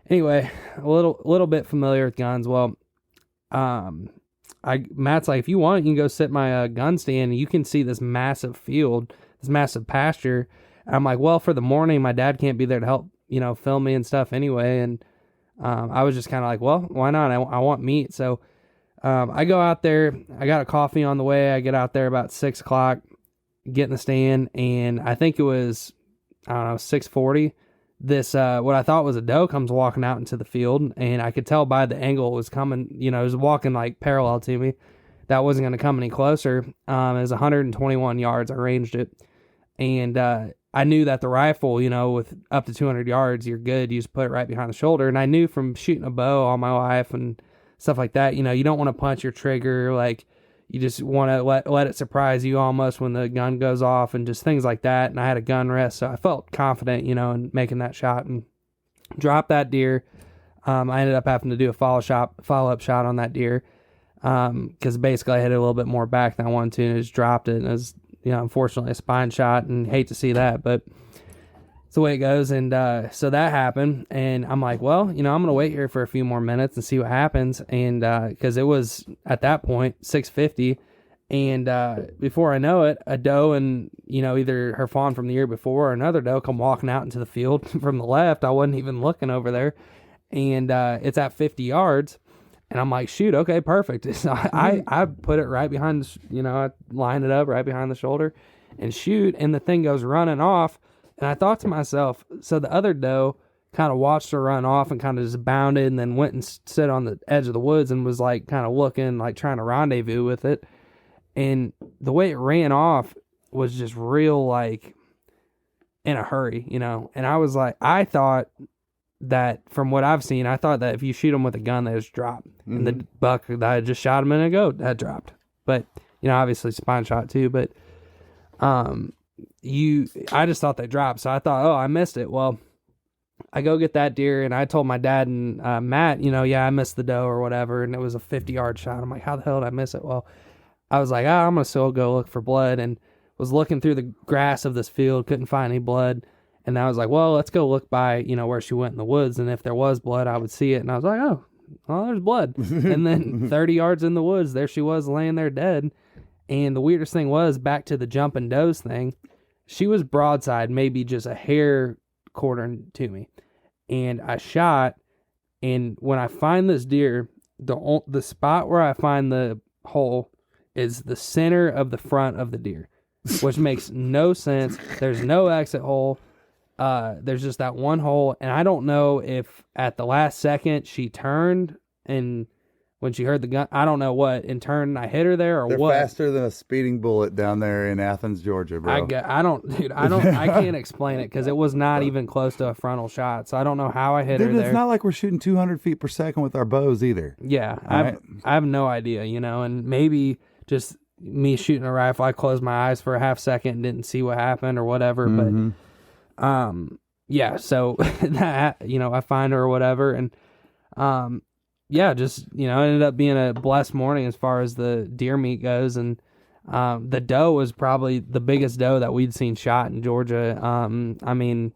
anyway, a little bit familiar with guns. Well, Matt's like, if you want, you can go sit my gun stand and you can see this massive field, this massive pasture. And I'm like, well, for the morning, my dad can't be there to help, film me and stuff anyway. And I was just kind of like, well, why not? I want meat. So I go out there. I got a coffee on the way. I get out there about 6 o'clock, get in the stand, and I think it was, 6:40. This, what I thought was a doe comes walking out into the field, and I could tell by the angle it was coming, it was walking like parallel to me. That wasn't going to come any closer. It was 121 yards. I ranged it. And, I knew that the rifle, with up to 200 yards, you're good. You just put it right behind the shoulder. And I knew from shooting a bow all my life and stuff like that, you don't want to punch your trigger. Like, you just want to let it surprise you almost when the gun goes off and just things like that. And I had a gun rest, so I felt confident, in making that shot and dropped that deer. I ended up having to do a follow-up shot on that deer because basically I hit it a little bit more back than I wanted to, and I just dropped it. And it was, unfortunately a spine shot, and hate to see that. But the way it goes. And so that happened, and I'm like, well, I'm gonna wait here for a few more minutes and see what happens. And because it was at that point 6:50, and before I know it, a doe and either her fawn from the year before or another doe come walking out into the field from the left. I wasn't even looking over there, and it's at 50 yards. And I'm like, shoot, okay, perfect. So I put it right behind, I line it up right behind the shoulder and shoot, and the thing goes running off. And I thought to myself, so the other doe kind of watched her run off and kind of just bounded and then went and stood on the edge of the woods and was like kind of looking, like trying to rendezvous with it. And the way it ran off was just real, like, in a hurry, And I was like, I thought that from what I've seen, I thought that if you shoot them with a gun, they just drop. Mm-hmm. And the buck that I just shot a minute ago, that dropped. But, obviously spine shot too. But I just thought they dropped. So I thought, oh, I missed it. Well, I go get that deer, and I told my dad and Matt, I missed the doe or whatever. And it was a 50-yard shot. I'm like, how the hell did I miss it? Well, I was like, I'm going to still go look for blood. And was looking through the grass of this field, couldn't find any blood. And I was like, well, let's go look by, where she went in the woods. And if there was blood, I would see it. And I was like, oh, well, there's blood. And then 30 yards in the woods, there she was laying there dead. And the weirdest thing was, back to the jumping does thing, she was broadside, maybe just a hair quartering to me. And I shot, and when I find this deer, the spot where I find the hole is the center of the front of the deer, which makes no sense. There's no exit hole. There's just that one hole, and I don't know if at the last second she turned and when she heard the gun, I don't know what, and turned and I hit her there or They're what. faster than a speeding bullet down there in Athens, Georgia, bro. I can't explain it because it was not even close to a frontal shot, so I don't know how I hit her there. It's not like we're shooting 200 feet per second with our bows either. Yeah, I have no idea, and maybe just me shooting a rifle, I closed my eyes for a half second and didn't see what happened or whatever, Mm-hmm. but yeah, so that, I find her or whatever, and just, it ended up being a blessed morning as far as the deer meat goes, and the doe was probably the biggest doe that we'd seen shot in Georgia. I mean,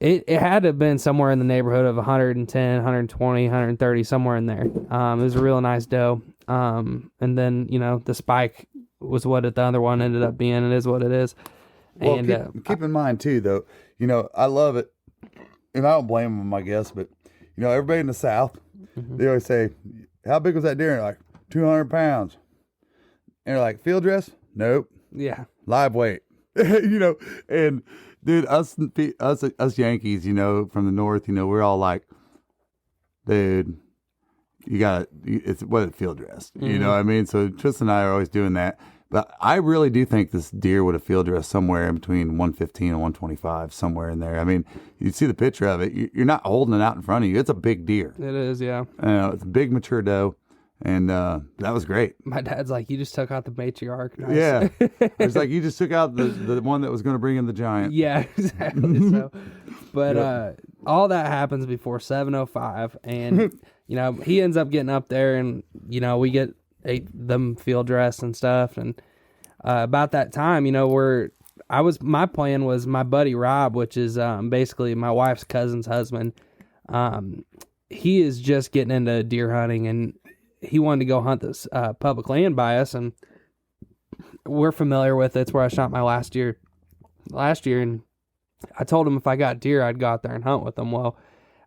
it had to have been somewhere in the neighborhood of 110, 120, 130, somewhere in there. It was a real nice doe. And then, the spike was what the other one ended up being. It is what it is. Well, And keep in mind too, though, I love it, and I don't blame them, I guess, but everybody in the South, mm-hmm. they always say, "How big was that deer?" And they're like, 200 pounds. And they're like, "Field dress? Nope. Yeah. Live weight." And dude, us Yankees, from the North, we're all like, dude, it's field dress. Mm-hmm. You know what I mean? So Tristan and I are always doing that. But I really do think this deer would have field dressed somewhere in between 115 and 125, somewhere in there. I mean, you see the picture of it. You're not holding it out in front of you. It's a big deer. It is, yeah. It's a big mature doe, and that was great. My dad's like, you just took out the matriarch. Nice. Yeah. It's like you just took out the one that was going to bring in the giant. Yeah, exactly. So, but all that happens before 7:05, and he ends up getting up there, and we get them field dressed and stuff, and about that time, my plan was my buddy Rob, which is basically my wife's cousin's husband. He is just getting into deer hunting, and he wanted to go hunt this public land by us, and we're familiar with it. It's where I shot my last year, and I told him if I got deer, I'd go out there and hunt with them. Well,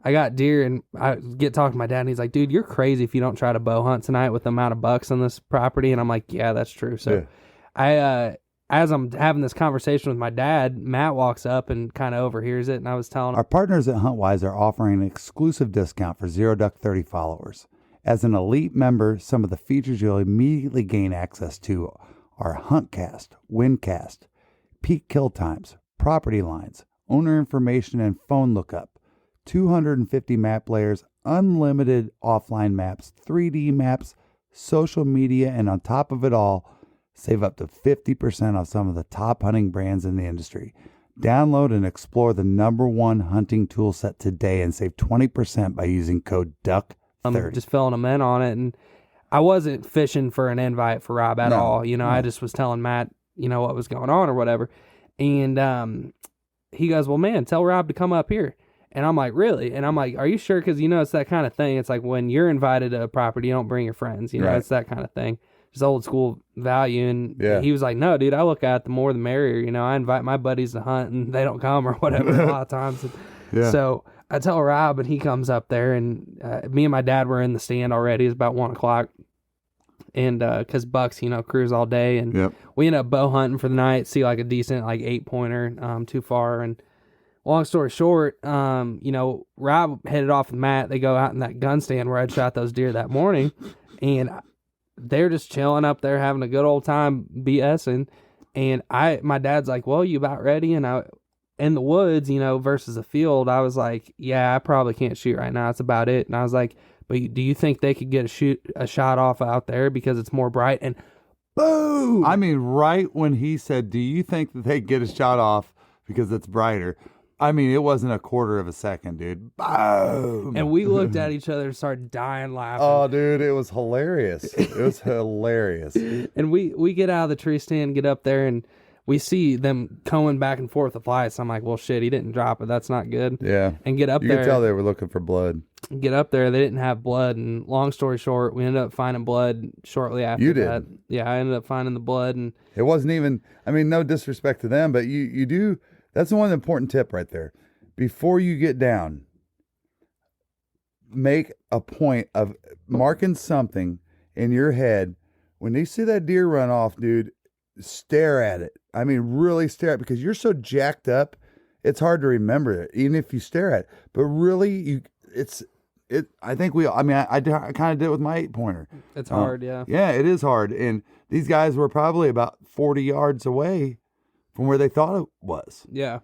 I got deer, and I get talking to my dad, and he's like, dude, you're crazy if you don't try to bow hunt tonight with the amount of bucks on this property. And I'm like, yeah, that's true. So as I'm having this conversation with my dad, Matt walks up and kind of overhears it, and I was telling him, our partners at Huntwise are offering an exclusive discount for Zero Duck 30 followers. As an elite member, some of the features you'll immediately gain access to are Huntcast, Windcast, peak kill times, property lines, owner information and phone lookup, 250 map layers, unlimited offline maps, 3D maps, social media, and on top of it all, save up to 50% on some of the top hunting brands in the industry. Download and explore the #1 hunting tool set today and save 20% by using code DUCK30. I'm just filling them in on it, and I wasn't fishing for an invite for Rob at all. I just was telling Matt, what was going on or whatever. And he goes, well, man, tell Rob to come up here. And I'm like, really? And I'm like, are you sure? Because, it's that kind of thing. It's like when you're invited to a property, you don't bring your friends. Right. It's that kind of thing. Just old school value. And Yeah. he was like, no, dude, I look at it, the more the merrier. I invite my buddies to hunt and they don't come or whatever a lot of times. Yeah. So I tell Rob and he comes up there and me and my dad were in the stand already. It's about 1 o'clock. And because bucks, cruise all day. And Yep. we end up bow hunting for the night, see like a decent 8-pointer too far. And long story short, Rob headed off with Matt. They go out in that gun stand where I'd shot those deer that morning, and they're just chilling up there having a good old time BSing. And my dad's like, well, you about ready? And in the woods, versus a field, I was like, yeah, I probably can't shoot right now. It's about it. And I was like, but do you think they could get a shot off out there because it's more bright? And boom! I mean, right when he said, do you think that they get a shot off because it's brighter? I mean, it wasn't a quarter of a second, dude. Boom! And we looked at each other and started dying laughing. Oh, dude, it was hilarious. It was hilarious. And we get out of the tree stand, get up there, and we see them going back and forth with lights. I'm like, well, shit, he didn't drop it. That's not good. Yeah. And get up You there. could tell they were looking for blood. Get up there. They didn't have blood. And long story short, we ended up finding blood shortly after You did. that. Yeah, I ended up finding the blood. And It wasn't even, I mean, no disrespect to them, but you do, that's the one important tip right there. Before you get down, make a point of marking something in your head. When you see that deer run off, dude, stare at it. I mean, really stare at it because you're so jacked up, it's hard to remember it, even if you stare at it. But really, I think I kind of did it with my 8-pointer. it's hard, yeah. Yeah, it is hard. And these guys were probably about 40 yards away from where they thought it was, Yeah.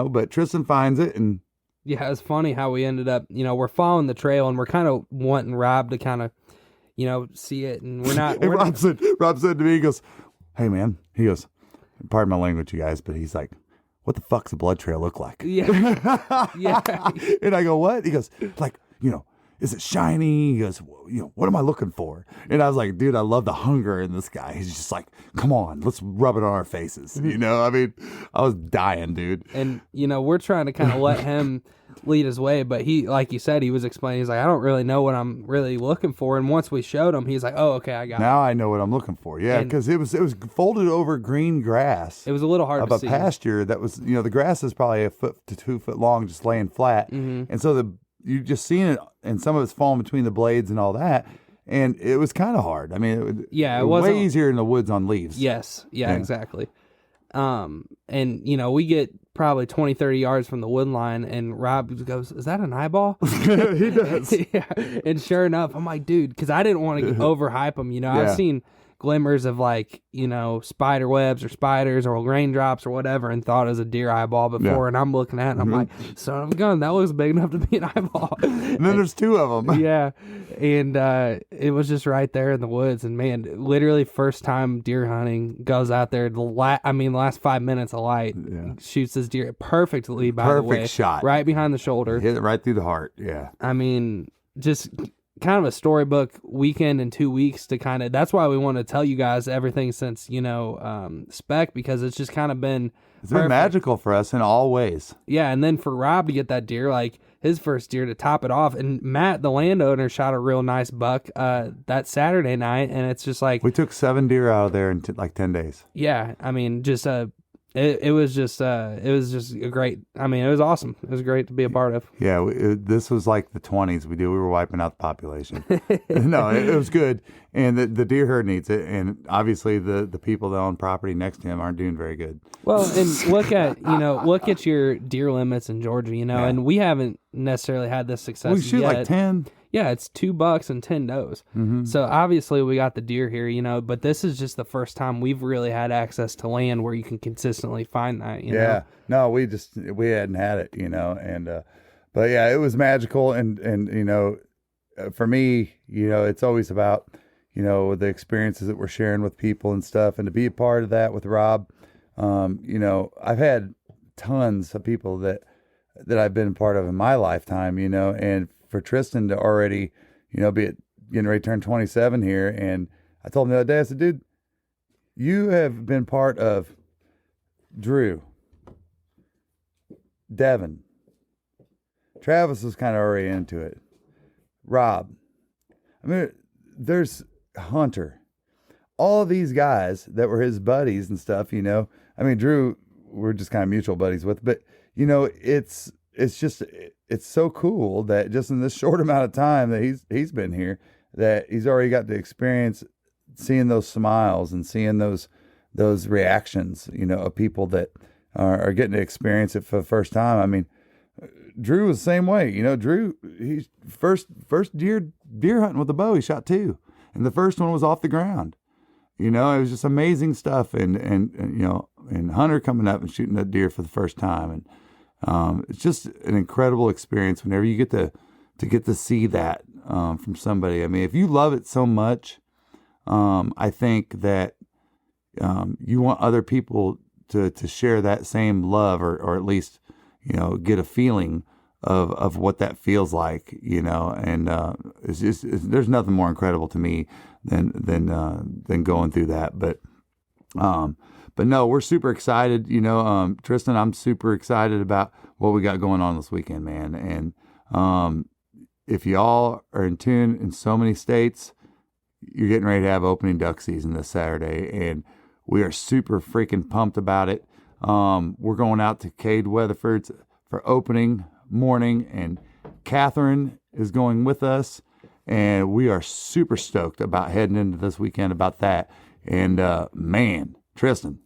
but Tristan finds it and Yeah, it's funny how we ended up, we're following the trail and we're kind of wanting Rob to kind of, see it. And we're not. and Rob said to me, he goes, hey, man, he goes, pardon my language, you guys, but he's like, what the fuck's a blood trail look like? Yeah. Yeah. And I go, what? He goes, like, is it shiny? He goes, what am I looking for? And I was like, dude, I love the hunger in this guy. He's just like, come on, let's rub it on our faces. I mean, I was dying, dude. And, we're trying to kind of let him lead his way. But he, like you said, he was explaining, he's like, I don't really know what I'm really looking for. And once we showed him, he's like, oh, okay, I got it. Now I know what I'm looking for. Yeah, because it was folded over green grass. It was a little hard to see. Of a pasture that was, the grass is probably 1 foot to 2 foot long, just laying flat. And so you just seen it, and some of it's falling between the blades and all that. And it was kind of hard. I mean, it was way easier in the woods on leaves. Yes. Yeah, exactly. And, we get probably 20, 30 yards from the wood line, and Rob goes, is that an eyeball? He does. Yeah. And sure enough, I'm like, dude, because I didn't want to overhype him. I've seen glimmers of spider webs or spiders or raindrops or whatever and thought it was a deer eyeball before. And I'm looking at it and I'm like, son of a gun, that looks big enough to be an eyeball. And then there's 2 of them. Yeah. And it was just right there in the woods. And man, literally first time deer hunting, goes out there. The last 5 minutes of light, shoots this deer perfectly, by the way. Perfect shot. Right behind the shoulder. Hit it right through the heart. Yeah. I mean, just kind of a storybook weekend in 2 weeks to kind of, that's why we want to tell you guys everything since, Speck, because it's just kind of been, it's been magical for us in all ways. Yeah. And then for Rob to get that deer, his first deer to top it off. And Matt, the landowner, shot a real nice buck that Saturday night. And it's just like, we took 7 deer out of there in 10 days. Yeah. I mean, just it was just a great, it was awesome. It was great to be a part of. Yeah, this was like the 20s. We were wiping out the population. No, it was good. And the deer herd needs it. And obviously the people that own property next to him aren't doing very good. Well, and look at your deer limits in Georgia, and we haven't necessarily had this success We shoot yet. like 10. Yeah, it's 2 bucks and 10 does. So obviously we got the deer here, but this is just the first time we've really had access to land where you can consistently find that. You know? No, we hadn't had it, and but yeah, it was magical, and for me, it's always about the experiences that we're sharing with people and stuff, and to be a part of that with Rob. I've had tons of people that I've been part of in my lifetime, and for Tristan to already, be getting ready to turn 27 here. And I told him the other day, I said, dude, you have been part of Drew, Devin. Travis was kind of already into it. Rob. I mean, there's Hunter. All of these guys that were his buddies and stuff, you know. I mean, Drew, we're just kind of mutual buddies with, but you know, it's so cool that just in this short amount of time that he's been here, that he's already got to experience seeing those smiles and seeing those reactions, you know, of people that are getting to experience it for the first time. I mean, Drew was the same way. You know, Drew, he's first deer hunting with a bow, he shot 2. And the first one was off the ground. You know, it was just amazing stuff. And you know, and Hunter coming up and shooting that deer for the first time. And it's just an incredible experience whenever you get to see that from somebody. I mean, if you love it so much, I think that you want other people to share that same love, or at least, you know, get a feeling of what that feels like, you know. And there's nothing more incredible to me than going through that. But no, we're super excited, you know. Tristan, I'm super excited about what we got going on this weekend, man. And if y'all are in tune in so many states, you're getting ready to have opening duck season this Saturday, and we are super freaking pumped about it. We're going out to Cade Weatherford's for opening morning, and Catherine is going with us, and we are super stoked about heading into this weekend about that. And man, Tristan,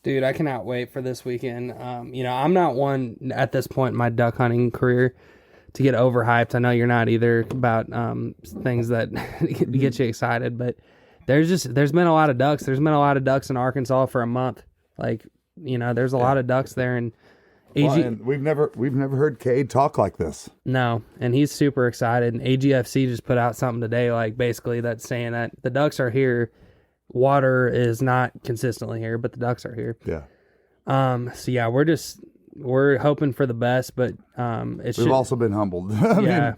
dude, I cannot wait for this weekend. You know, I'm not one at this point in my duck hunting career to get overhyped. I know you're not either about things that get you excited, but there's been a lot of ducks. There's been a lot of ducks in Arkansas for a month. Like, you know, there's a lot of ducks there, and and we've never heard Cade talk like this. No, and he's super excited. And AGFC just put out something today, like basically that's saying that the ducks are here. Water is not consistently here, but the ducks are here. Yeah. So yeah, we're hoping for the best, but we've also been humbled. I mean,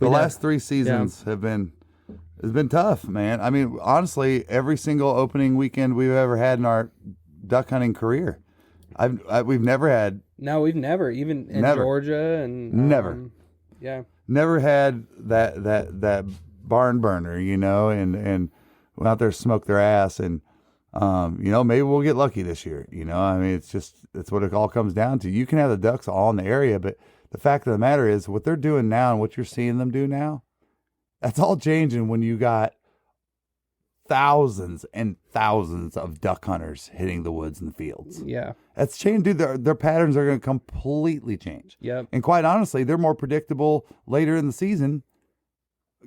the last 3 seasons has been tough, man. I mean, honestly, every single opening weekend we've ever had in our duck hunting career, we've never had. No, we've never, even in Georgia, and never had that barn burner, you know, and went out there to smoke their ass, and you know, maybe we'll get lucky this year. You know, I mean, it's what it all comes down to. You can have the ducks all in the area, but the fact of the matter is, what they're doing now and what you're seeing them do now, that's all changing when you got thousands and thousands of duck hunters hitting the woods and the fields. Yeah. That's changed, dude. Their patterns are going to completely change. Yep. And quite honestly, they're more predictable later in the season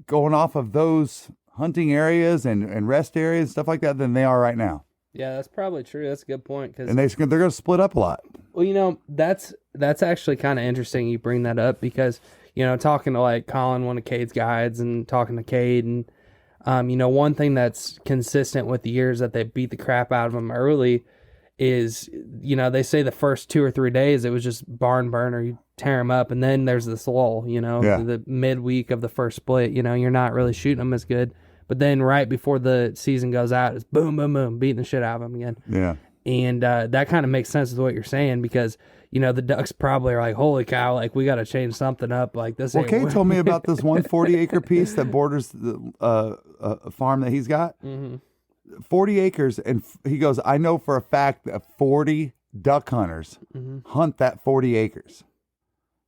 going off of those hunting areas and rest areas and stuff like that than they are right now. Yeah, that's probably true. That's a good point. And they're going to split up a lot. Well, you know, that's actually kind of interesting you bring that up, because, you know, talking to like Colin, one of Cade's guides, and talking to Cade, and you know, one thing that's consistent with the years that they beat the crap out of them early is, you know, they say the first 2 or 3 days it was just barn burner, you tear them up, and then there's this lull, you know, the midweek of the first split, you know, you're not really shooting them as good, but then right before the season goes out, it's boom, boom, boom, beating the shit out of them again. Yeah. And that kind of makes sense with what you're saying, because, you know, the ducks probably are like, holy cow, like, we got to change something up. Like, this ain't. Well, Kate told me about this 140-acre piece that borders the a farm that he's got. Mm-hmm. 40 acres, and he goes, I know for a fact that 40 duck hunters hunt that 40 acres.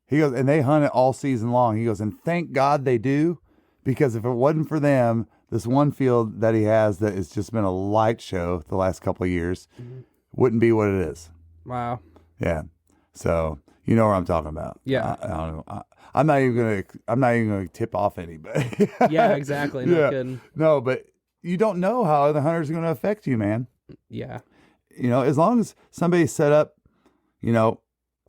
He goes, and they hunt it all season long. He goes, and thank God they do, because if it wasn't for them, this one field that he has that has just been a light show the last couple of years wouldn't be what it is. Wow. Yeah. So you know what I'm talking about. Yeah. I don't know. I'm not even gonna tip off anybody. Yeah, exactly. No kidding. No, but you don't know how other hunters are going to affect you, man. Yeah. You know, as long as somebody's set up, you know,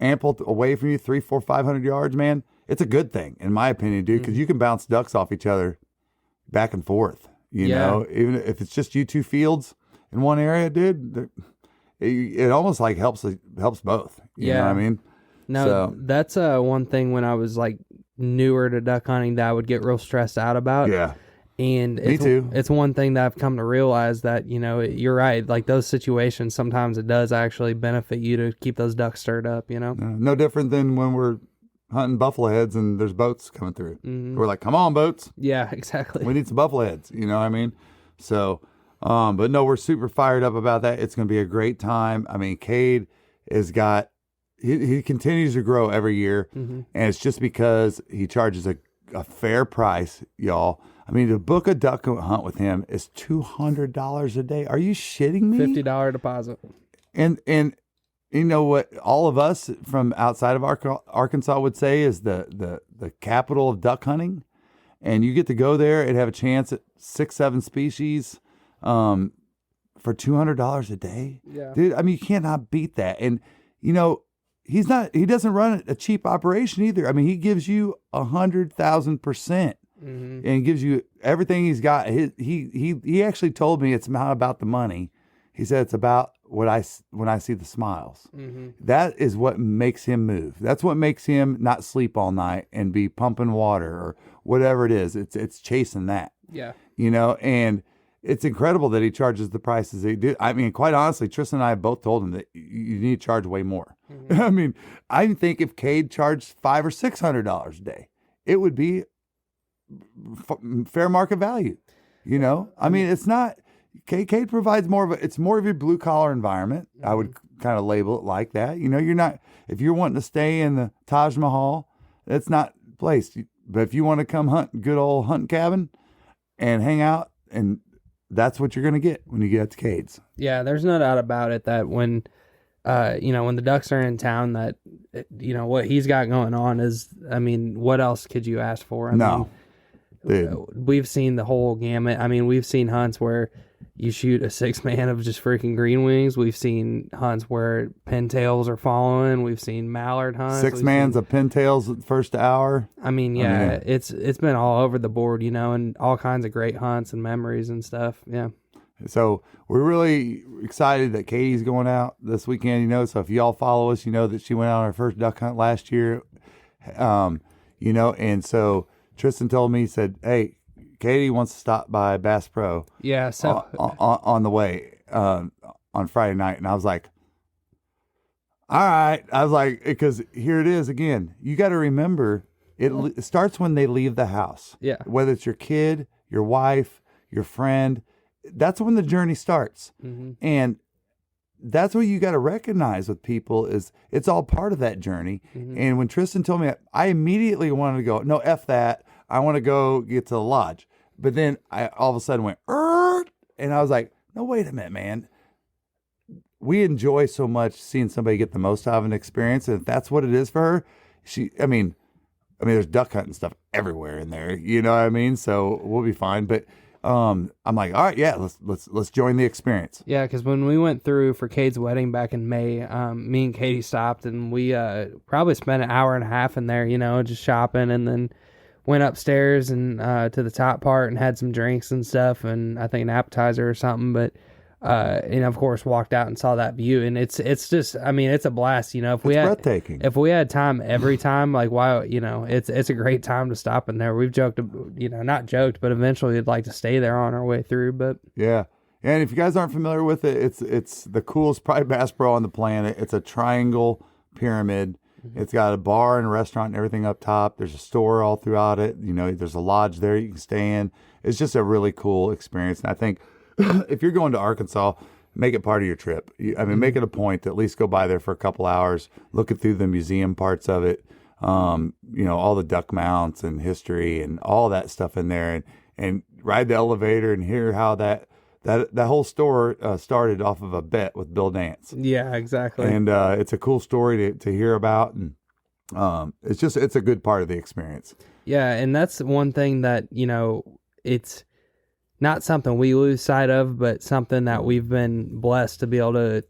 ample away from you, 300, 400, 500 yards, man, it's a good thing, in my opinion, dude, because you can bounce ducks off each other back and forth. You know, even if it's just you two fields in one area, dude, it almost like helps both. You know what I mean? No, so, that's one thing when I was like newer to duck hunting that I would get real stressed out about. Yeah. And Me too. It's one thing that I've come to realize that, you're right. Like those situations, sometimes it does actually benefit you to keep those ducks stirred up, No different than when we're hunting buffalo heads and there's boats coming through. Mm-hmm. We're like, come on, boats. Yeah, exactly. We need some buffalo heads. You know what I mean? So, but no, we're super fired up about that. It's going to be a great time. I mean, Cade has got, he continues to grow every year. Mm-hmm. And it's just because he charges a fair price, y'all. I mean, to book a duck hunt with him is $200 a day. Are you shitting me? $50 deposit. And you know what all of us from outside of Arkansas would say is the capital of duck hunting. And you get to go there and have a chance at 6-7 species for $200 a day. Yeah. Dude, I mean, you cannot beat that. And, he doesn't run a cheap operation either. I mean, he gives you 100,000%. Mm-hmm. And gives you everything he's got. He actually told me it's not about the money. He said it's about when I see the smiles. Mm-hmm. That is what makes him move. That's what makes him not sleep all night and be pumping water or whatever it is. It's chasing that. Yeah. And it's incredible that he charges the prices he do. I mean, quite honestly, Tristan and I both told him that you need to charge way more. Mm-hmm. I mean, I think if Cade charged $500 or $600 a day, it would be fair market value. I mean, it's not. Cade provides it's more of your blue collar environment. Mm-hmm. I would kind of label it like that. You're not, if you're wanting to stay in the Taj Mahal, it's not placed. But if you want to come hunt good old hunting cabin and hang out, and that's what you're going to get when you get to Cade's. Yeah, there's no doubt about it that when the ducks are in town, that what he's got going on is, I mean, what else could you ask for? I mean, dude, we've seen the whole gamut. I mean, we've seen hunts where you shoot a 6-man of just freaking green wings. We've seen hunts where pintails are following. We've seen mallard hunts. 6-mans of pintails first hour. I mean, yeah, it's been all over the board, and all kinds of great hunts and memories and stuff. Yeah. So we're really excited that Katie's going out this weekend. So if y'all follow us, that she went out on her first duck hunt last year. And so Tristan told me, he said, "Hey, Katie wants to stop by Bass Pro." Yeah, so on the way on Friday night, and I was like, "All right." I was like, because here it is again. You got to remember, it starts when they leave the house. Yeah, whether it's your kid, your wife, your friend, that's when the journey starts, mm-hmm. and that's what you got to recognize with people is it's all part of that journey. Mm-hmm. And when Tristan told me, I immediately wanted to go, no, F that. I want to go get to the lodge. But then I all of a sudden went, and I was like, no, wait a minute, man. We enjoy so much seeing somebody get the most out of an experience. And if that's what it is for her, I mean, there's duck hunting stuff everywhere in there. You know what I mean? So we'll be fine. But I'm like, all right, yeah, let's join the experience. Yeah, because when we went through for Cade's wedding back in May, me and Katie stopped and we probably spent an hour and a half in there, just shopping, and then went upstairs and to the top part and had some drinks and stuff, and I think an appetizer or something. But of course, walked out and saw that view, and it's just, I mean, it's a blast. If we had breathtaking. If we had time every time, like, wow, it's a great time to stop in there. We've joked, not joked, but eventually we'd like to stay there on our way through. But yeah, and if you guys aren't familiar with it, it's the coolest private Bass Pro on the planet. It's a triangle pyramid. Mm-hmm. It's got a bar and a restaurant and everything up top. There's a store all throughout it. There's a lodge there you can stay in. It's just a really cool experience, and I think if you're going to Arkansas, make it part of your trip. Make it a point to at least go by there for a couple hours, looking through the museum parts of it, all the duck mounts and history and all that stuff in there, and ride the elevator and hear how that whole store started off of a bet with Bill Dance. Yeah, exactly. And it's a cool story to hear about, and it's a good part of the experience. Yeah, and that's one thing that, it's not something we lose sight of, but something that we've been blessed to be able to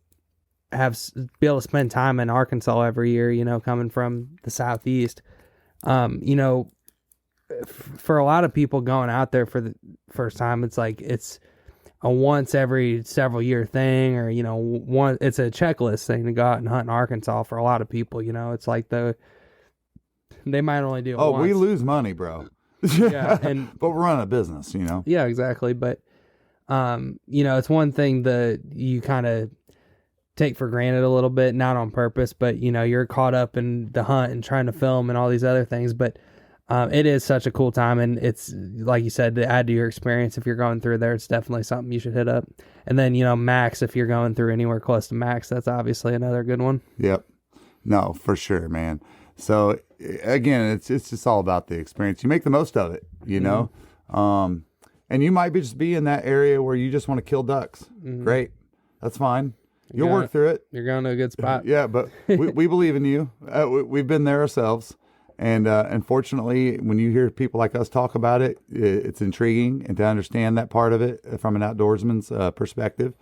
spend time in Arkansas every year, coming from the Southeast. For a lot of people going out there for the first time, it's like, it's a once every several year thing, or, it's a checklist thing to go out and hunt in Arkansas for a lot of people. It's like they might only do it once. We lose money, bro. Yeah, and but we're running a business, you know. yeah, exactly. But it's one thing that you kind of take for granted a little bit, not on purpose, but you're caught up in the hunt and trying to film and all these other things. But it is such a cool time, and it's like you said, to add to your experience. If you're going through there, it's definitely something you should hit up. And then Max, if you're going through anywhere close to Max, that's obviously another good one. Yep. No, for sure, man. So again, it's just all about the experience. You make the most of it, you know. And you might just be in that area where you just want to kill ducks. Great, that's fine. You'll work through it. You're going to a good spot. Yeah, but we believe in you. We've been there ourselves. And unfortunately, when you hear people like us talk about it, it's intriguing and to understand that part of it from an outdoorsman's perspective.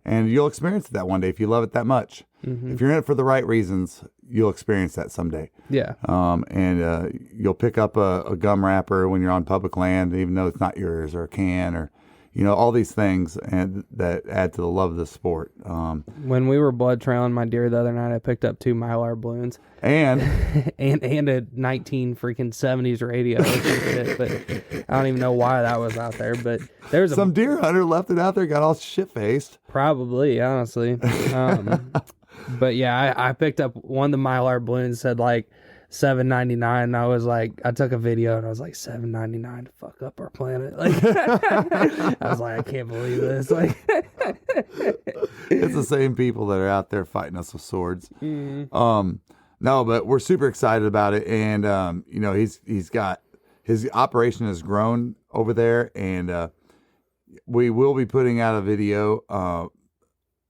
And you'll experience that one day if you love it that much. If you're in it for the right reasons, you'll experience that someday. Yeah. And you'll pick up a gum wrapper when you're on public land, even though it's not yours, or a can, or all these things and that add to the love of the sport. When we were blood trailing my deer the other night, I picked up 2 Mylar balloons and a 19 freaking 70s radio. But I don't even know why that was out there. But there's some deer hunter left it out there, got all shit faced. Probably, honestly. But yeah, I picked up one of the Mylar balloons, said like $7.99, and I was like, I took a video and I was like, $7.99 to fuck up our planet. Like, I was like, I can't believe this. Like, it's the same people that are out there fighting us with swords. No, but we're super excited about it, and he's got his operation has grown over there, and we will be putting out a video.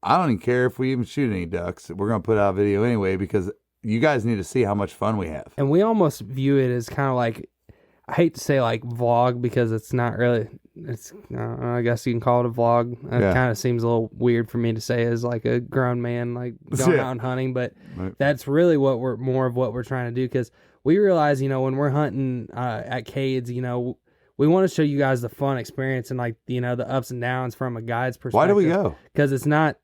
I don't even care if we even shoot any ducks. We're gonna put out a video anyway because you guys need to see how much fun we have. And we almost view it as kind of like, I hate to say like vlog because it's not really, I guess you can call it a vlog. It kind of seems a little weird for me to say as like a grown man, like going out and hunting, but that's really what we're trying to do. Cause we realize, when we're hunting at Cades, we want to show you guys the fun experience and like, the ups and downs from a guide's perspective. Why do we go? Cause it's not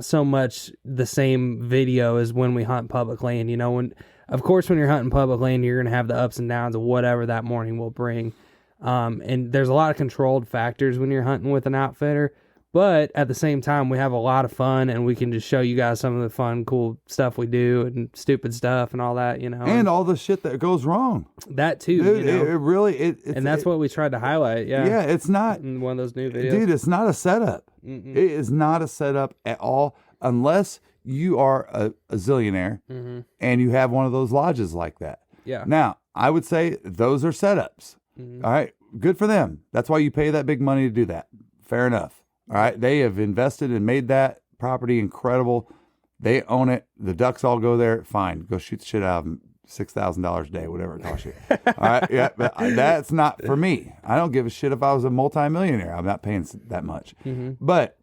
so much the same video as when we hunt public land. Of course, when you're hunting public land, you're going to have the ups and downs of whatever that morning will bring. And there's a lot of controlled factors when you're hunting with an outfitter. But at the same time, we have a lot of fun, and we can just show you guys some of the fun, cool stuff we do and stupid stuff and all that, And all the shit that goes wrong. That too, Dude, it really... and that's what we tried to highlight, Yeah, it's not... in one of those new videos. Dude, it's not a setup. It is not a setup at all, unless you are a zillionaire and you have one of those lodges like that. Yeah. Now, I would say those are setups. All right, good for them. That's why you pay that big money to do that. Fair enough. All right, they have invested and made that property incredible. They own it. The ducks all go there. Fine, go shoot the shit out of them. $6,000 a day, whatever it costs you. All right, yeah, but that's not for me. I don't give a shit if I was a multimillionaire. I'm not paying that much. But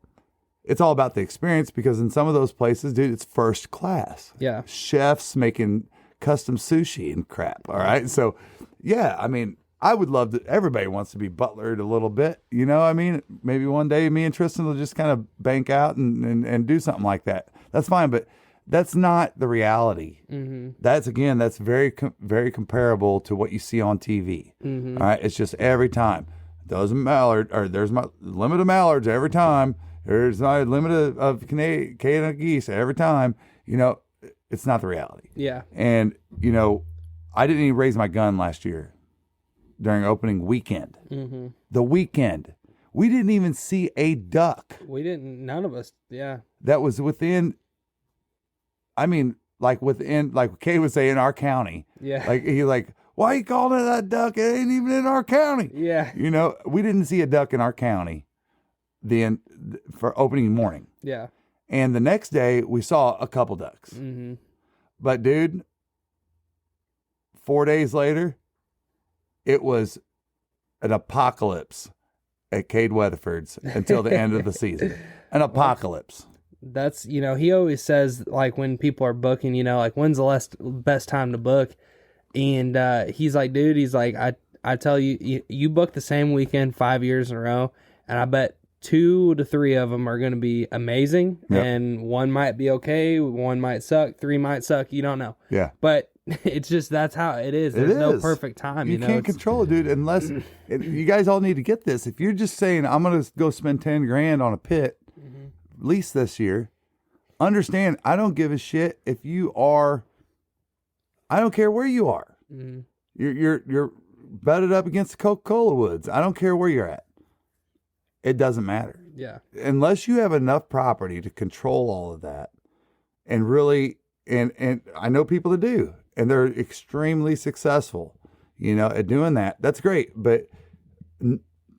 it's all about the experience because in some of those places, dude, it's first class. Yeah, chefs making custom sushi and crap. All right, so yeah, I mean, I would love to. Everybody wants to be butlered a little bit, maybe one day me and Tristan will just kind of bank out and do something like that. That's fine, but that's not the reality. That's very very comparable to what you see on TV. All right, it's just every time there's my limit of mallards every time. There's not a limit of Canadian geese every time. It's not the reality. Yeah, and I didn't even raise my gun last year during opening weekend. The weekend, we didn't even see a duck. We didn't. None of us. Yeah, that was within. I mean, like Kay would say, in our county. Yeah. Like he's like, why you calling it that duck? It ain't even in our county. Yeah. We didn't see a duck in our county for opening morning. Yeah. And the next day we saw a couple ducks. But dude, 4 days later, it was an apocalypse at Cade Weatherford's until the end of the season. An apocalypse. That's, he always says, like, when people are booking, like, when's the best time to book? And he's like, dude, I tell you, you book the same weekend 5 years in a row, and I bet 2 to 3 of them are going to be amazing, and one might be okay, one might suck, 3 might suck, you don't know. Yeah. But it's just that's how it is. It There's no is. perfect time. You know, can't it's- control it, dude, unless you guys all need to get this. If you're just saying, I'm going to go spend 10 grand on a pit lease this year, understand, I don't give a shit if you are, I don't care where you are. You're butted up against the Coca-Cola woods. I don't care where you're at. It doesn't matter. Yeah. Unless you have enough property to control all of that and really, and I know people that do, and they're extremely successful, at doing that. That's great. But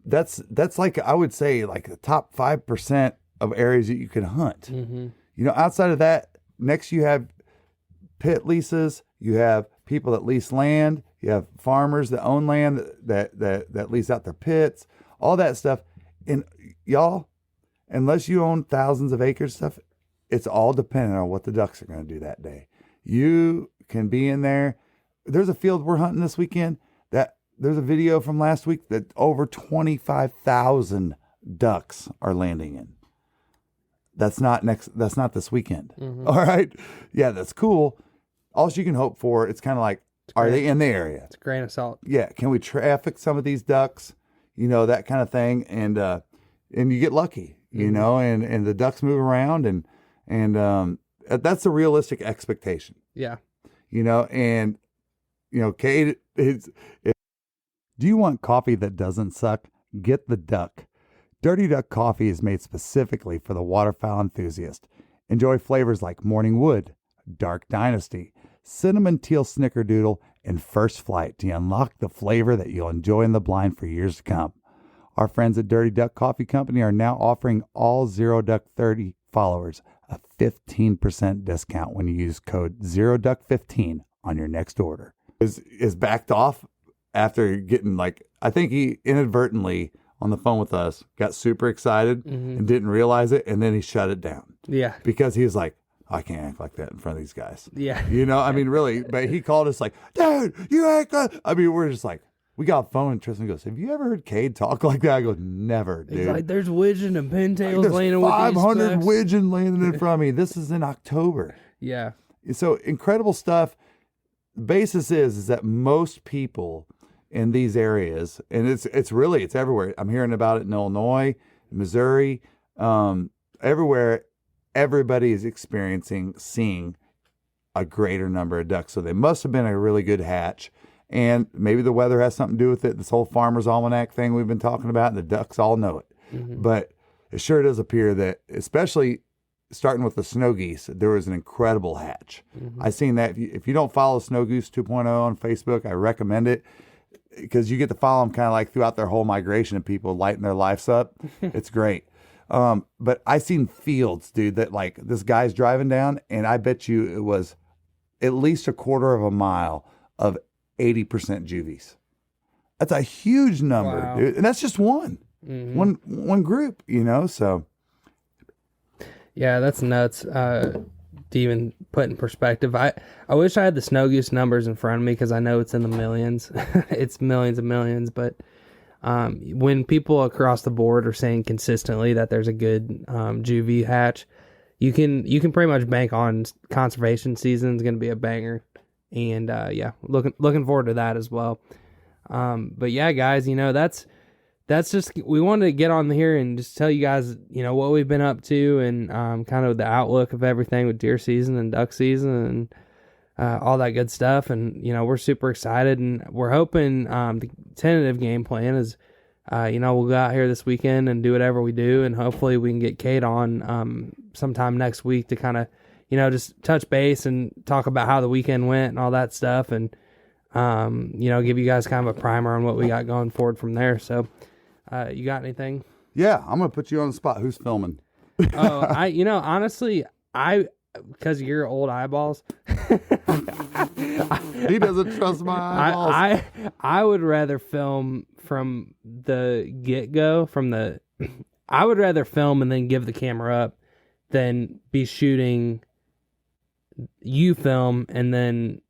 that's like, I would say, like the top 5% of areas that you can hunt. Outside of that, next you have pit leases, you have people that lease land, you have farmers that own land that lease out their pits, all that stuff. And y'all, unless you own thousands of acres stuff, it's all dependent on what the ducks are going to do that day. You can be in there. There's a field we're hunting this weekend that there's a video from last week that over 25,000 ducks are landing in. That's not this weekend. All right. Yeah, that's cool. All you can hope for, it's kind of like, are they in the area? It's a grain of salt. Yeah. Can we traffic some of these ducks? That kind of thing. And you get lucky, and the ducks move around and that's a realistic expectation. Yeah. Kate, do you want coffee that doesn't suck? Get the Duck. Dirty Duck coffee is made specifically for the waterfowl enthusiast. Enjoy flavors like Morning Wood, Dark Dynasty, Cinnamon Teal Snickerdoodle, and First Flight to unlock the flavor that you'll enjoy in the blind for years to come. Our friends at Dirty Duck Coffee Company are now offering all Zero Duck 30 followers a 15% discount when you use code ZeroDuck15 on your next order. Is backed off after getting I think he inadvertently on the phone with us got super excited and didn't realize it, and then he shut it down. Yeah. Because he was like, I can't act like that in front of these guys. Yeah. I mean, really. But he called us like, dude, you act like... I mean, we're just like, we got a phone, and Tristan goes, have you ever heard Cade talk like that? I go, never, dude. He's like, there's widgeon and pintails landing with these 500 Specks. widgeon landing in front of me. This is in October. Yeah. So incredible stuff. The basis is that most people in these areas, and it's everywhere. I'm hearing about it in Illinois, Missouri, everywhere. Everybody is seeing a greater number of ducks. So they must have been a really good hatch. And maybe the weather has something to do with it. This whole Farmer's Almanac thing we've been talking about, and the ducks all know it. But it sure does appear that, especially starting with the snow geese, there was an incredible hatch. I seen that. If you don't follow Snow Goose 2.0 on Facebook, I recommend it, because you get to follow them kind of like throughout their whole migration of people lighting their lives up. It's great. But I seen fields, dude, that this guy's driving down, and I bet you it was at least a quarter of a mile of 80% juvies. That's a huge number, Wow. dude. And that's just one group, so. Yeah, that's nuts. To even put in perspective, I wish I had the snow goose numbers in front of me, because I know it's in the millions. It's millions and millions. But when people across the board are saying consistently that there's a good juvie hatch, you can pretty much bank on conservation season is going to be a banger. And looking forward to that as well. But yeah, guys, that's just, we wanted to get on here and just tell you guys, what we've been up to, and kind of the outlook of everything with deer season and duck season and all that good stuff. And, we're super excited, and we're hoping the tentative game plan is, we'll go out here this weekend and do whatever we do. And hopefully we can get Kate on sometime next week to kind of, just touch base and talk about how the weekend went and all that stuff. And, give you guys kind of a primer on what we got going forward from there. So, you got anything? Yeah, I'm going to put you on the spot. Who's filming? Oh, honestly, because of your old eyeballs, He doesn't trust my eyeballs. I would rather film from the get-go, I would rather film and then give the camera up than be shooting, you film and then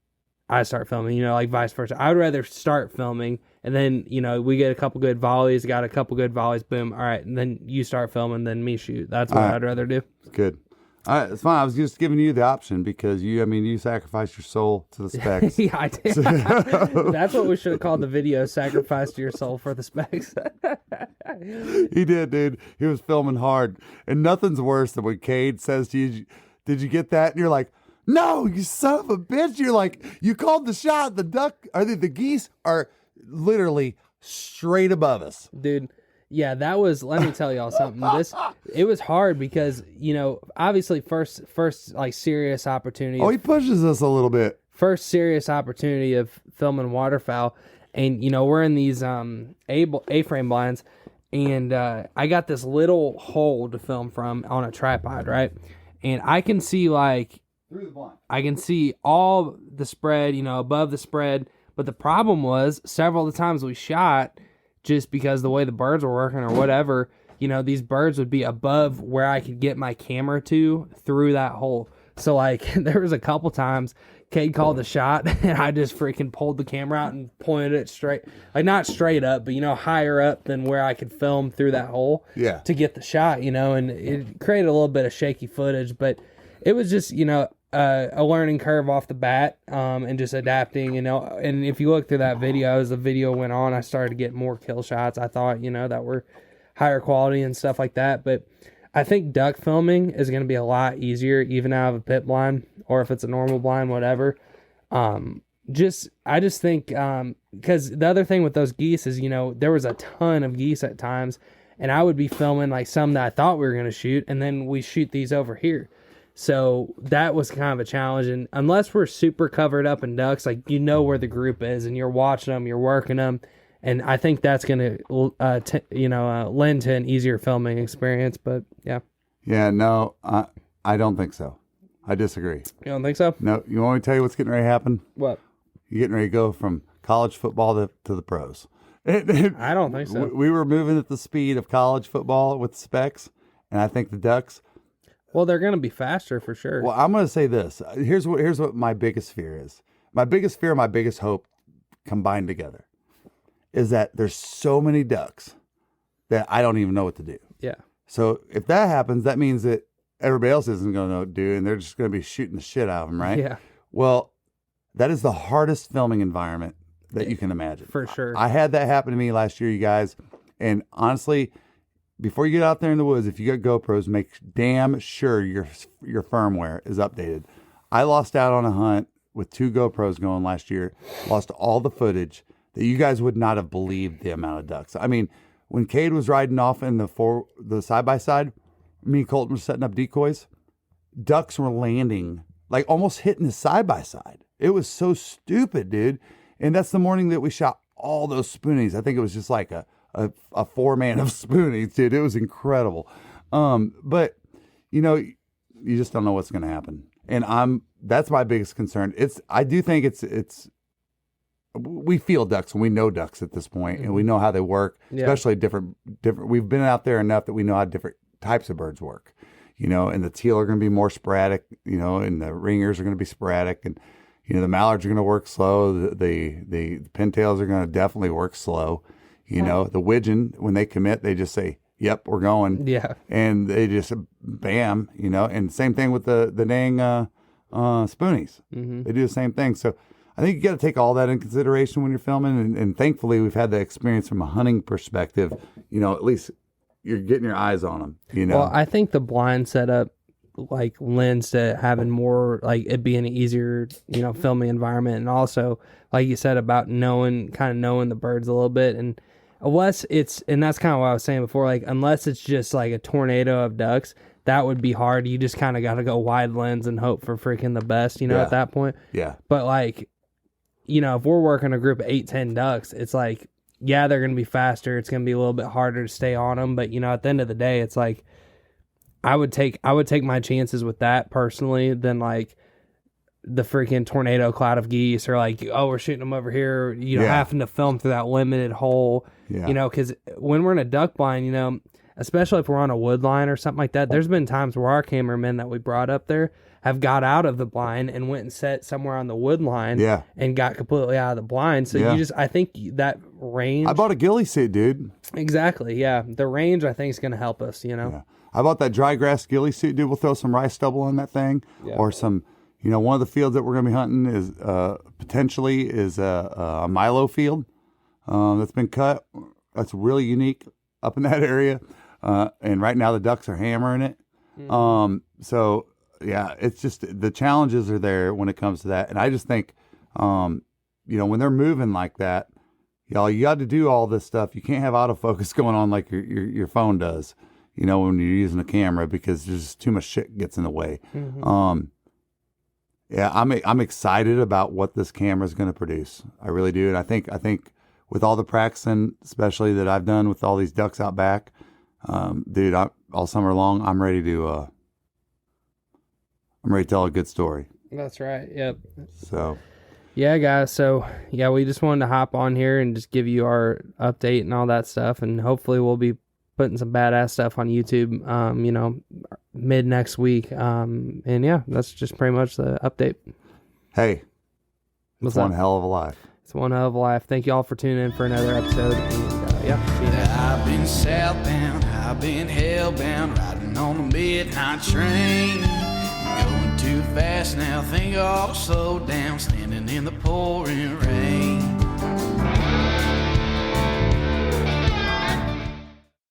I start filming, like vice versa. I would rather start filming and then, we get a couple good volleys, boom, all right, and then you start filming, then me shoot. That's what I'd rather do. Good. It's fine. I was just giving you the option because you sacrificed your soul to the Specks. Yeah, I did. That's what we should have called the video, sacrifice to your soul for the Specks. He did, dude. He was filming hard. And nothing's worse than when Cade says to you, did you get that? And you're like, no, you son of a bitch. You're like, you called the shot. The geese are literally straight above us. Dude. Yeah, that was, let me tell y'all something. It was hard because, obviously first like serious opportunity. Oh, he pushes us a little bit. First serious opportunity of filming waterfowl. And, we're in these A-frame blinds. And I got this little hole to film from on a tripod, right? And I can see Through the blind. I can see all the spread, above the spread. But the problem was several of the times we shot, just because the way the birds were working or whatever, these birds would be above where I could get my camera to through that hole. So, there was a couple times Cade called the shot, and I just freaking pulled the camera out and pointed it straight, not straight up, but, higher up than where I could film through that hole to get the shot, and it created a little bit of shaky footage, but it was just, a learning curve off the bat, and just adapting, and if you look through that video, as the video went on, I started to get more kill shots, I thought, that were higher quality and stuff like that. But I think duck filming is going to be a lot easier, even out of a pit blind, or if it's a normal blind, whatever. I just think, because the other thing with those geese is, there was a ton of geese at times, and I would be filming some that I thought we were going to shoot, and then we shoot these over here. So that was kind of a challenge. And unless we're super covered up in ducks, where the group is and you're watching them, you're working them. And I think that's going to, lend to an easier filming experience. But yeah. Yeah, no, I don't think so. I disagree. You don't think so? No, you want me to tell you what's getting ready to happen? What? You're getting ready to go from college football to the pros. I don't think so. We were moving at the speed of college football with Specs, and I think the Ducks. Well, they're going to be faster for sure. Well, I'm going to say this. Here's what my biggest fear is. My biggest fear, my biggest hope combined together is that there's so many ducks that I don't even know what to do. Yeah. So if that happens, that means that everybody else isn't going to know what to do, and they're just going to be shooting the shit out of them, right? Yeah. Well, that is the hardest filming environment that you can imagine. For sure. I had that happen to me last year, you guys. And honestly, before you get out there in the woods, if you got GoPros, make damn sure your firmware is updated. I lost out on a hunt with 2 GoPros going last year, lost all the footage that you guys would not have believed the amount of ducks. I mean, when Cade was riding off in the side-by-side, me and Colton were setting up decoys, ducks were landing, almost hitting the side-by-side. It was so stupid, dude. And that's the morning that we shot all those spoonies. I think it was just a 4-man of spoonies, dude. It was incredible. But you just don't know what's going to happen. And that's my biggest concern. I do think we feel ducks and we know ducks at this point, and we know how they work, especially different, we've been out there enough that we know how different types of birds work, and the teal are going to be more sporadic, and the ringers are going to be sporadic, and, the mallards are going to work slow. The pintails are going to definitely work slow. The widgeon, when they commit, they just say, yep, we're going. Yeah. And they just, bam, and same thing with the dang spoonies. Mm-hmm. They do the same thing. So I think you got to take all that in consideration when you're filming. And thankfully, we've had the experience from a hunting perspective. At least you're getting your eyes on them, Well, I think the blind setup, lends to having more, it being an easier, filming environment. And also, like you said, about knowing the birds a little bit. And unless and that's kind of what I was saying before, unless it's just a tornado of ducks, that would be hard. You just kind of got to go wide lens and hope for freaking the best, at that point. Yeah. But if we're working a group of 8-10 ducks, it's they're going to be faster. It's going to be a little bit harder to stay on them. But, at the end of the day, it's I would take my chances with that personally than the freaking tornado cloud of geese, or we're shooting them over here, having to film through that limited hole, because when we're in a duck blind, especially if we're on a wood line or something like that, there's been times where our cameramen that we brought up there have got out of the blind and went and set somewhere on the wood line and got completely out of the blind. So I think that range. I bought a ghillie suit, dude. Exactly. Yeah. The range I think is going to help us, Yeah. I bought that dry grass ghillie suit, dude. We'll throw some rice stubble on that thing, or some. One of the fields that we're gonna be hunting is potentially a Milo field that's been cut. That's really unique up in that area, and right now the ducks are hammering it. So yeah, it's just the challenges are there when it comes to that, and I just think, when they're moving like that, y'all, you got to do all this stuff. You can't have autofocus going on like your phone does, when you're using a camera, because there's just too much shit gets in the way. Yeah, I'm excited about what this camera is going to produce. I really do, and I think with all the practicing, especially that I've done with all these ducks out back, dude, all summer long, I'm ready to tell a good story. That's right. Yep. So, yeah, guys. So, yeah, we just wanted to hop on here and just give you our update and all that stuff, and hopefully we'll be putting some badass stuff on YouTube, mid next week. And yeah, that's just pretty much the update. Hey, What's it's one up? hell of a life. It's one hell of a life. Thank you all for tuning in for another episode. And see you next. I've been southbound, I've been hellbound, riding on the midnight train. Going too fast now, think I ought to slow down, standing in the pouring rain.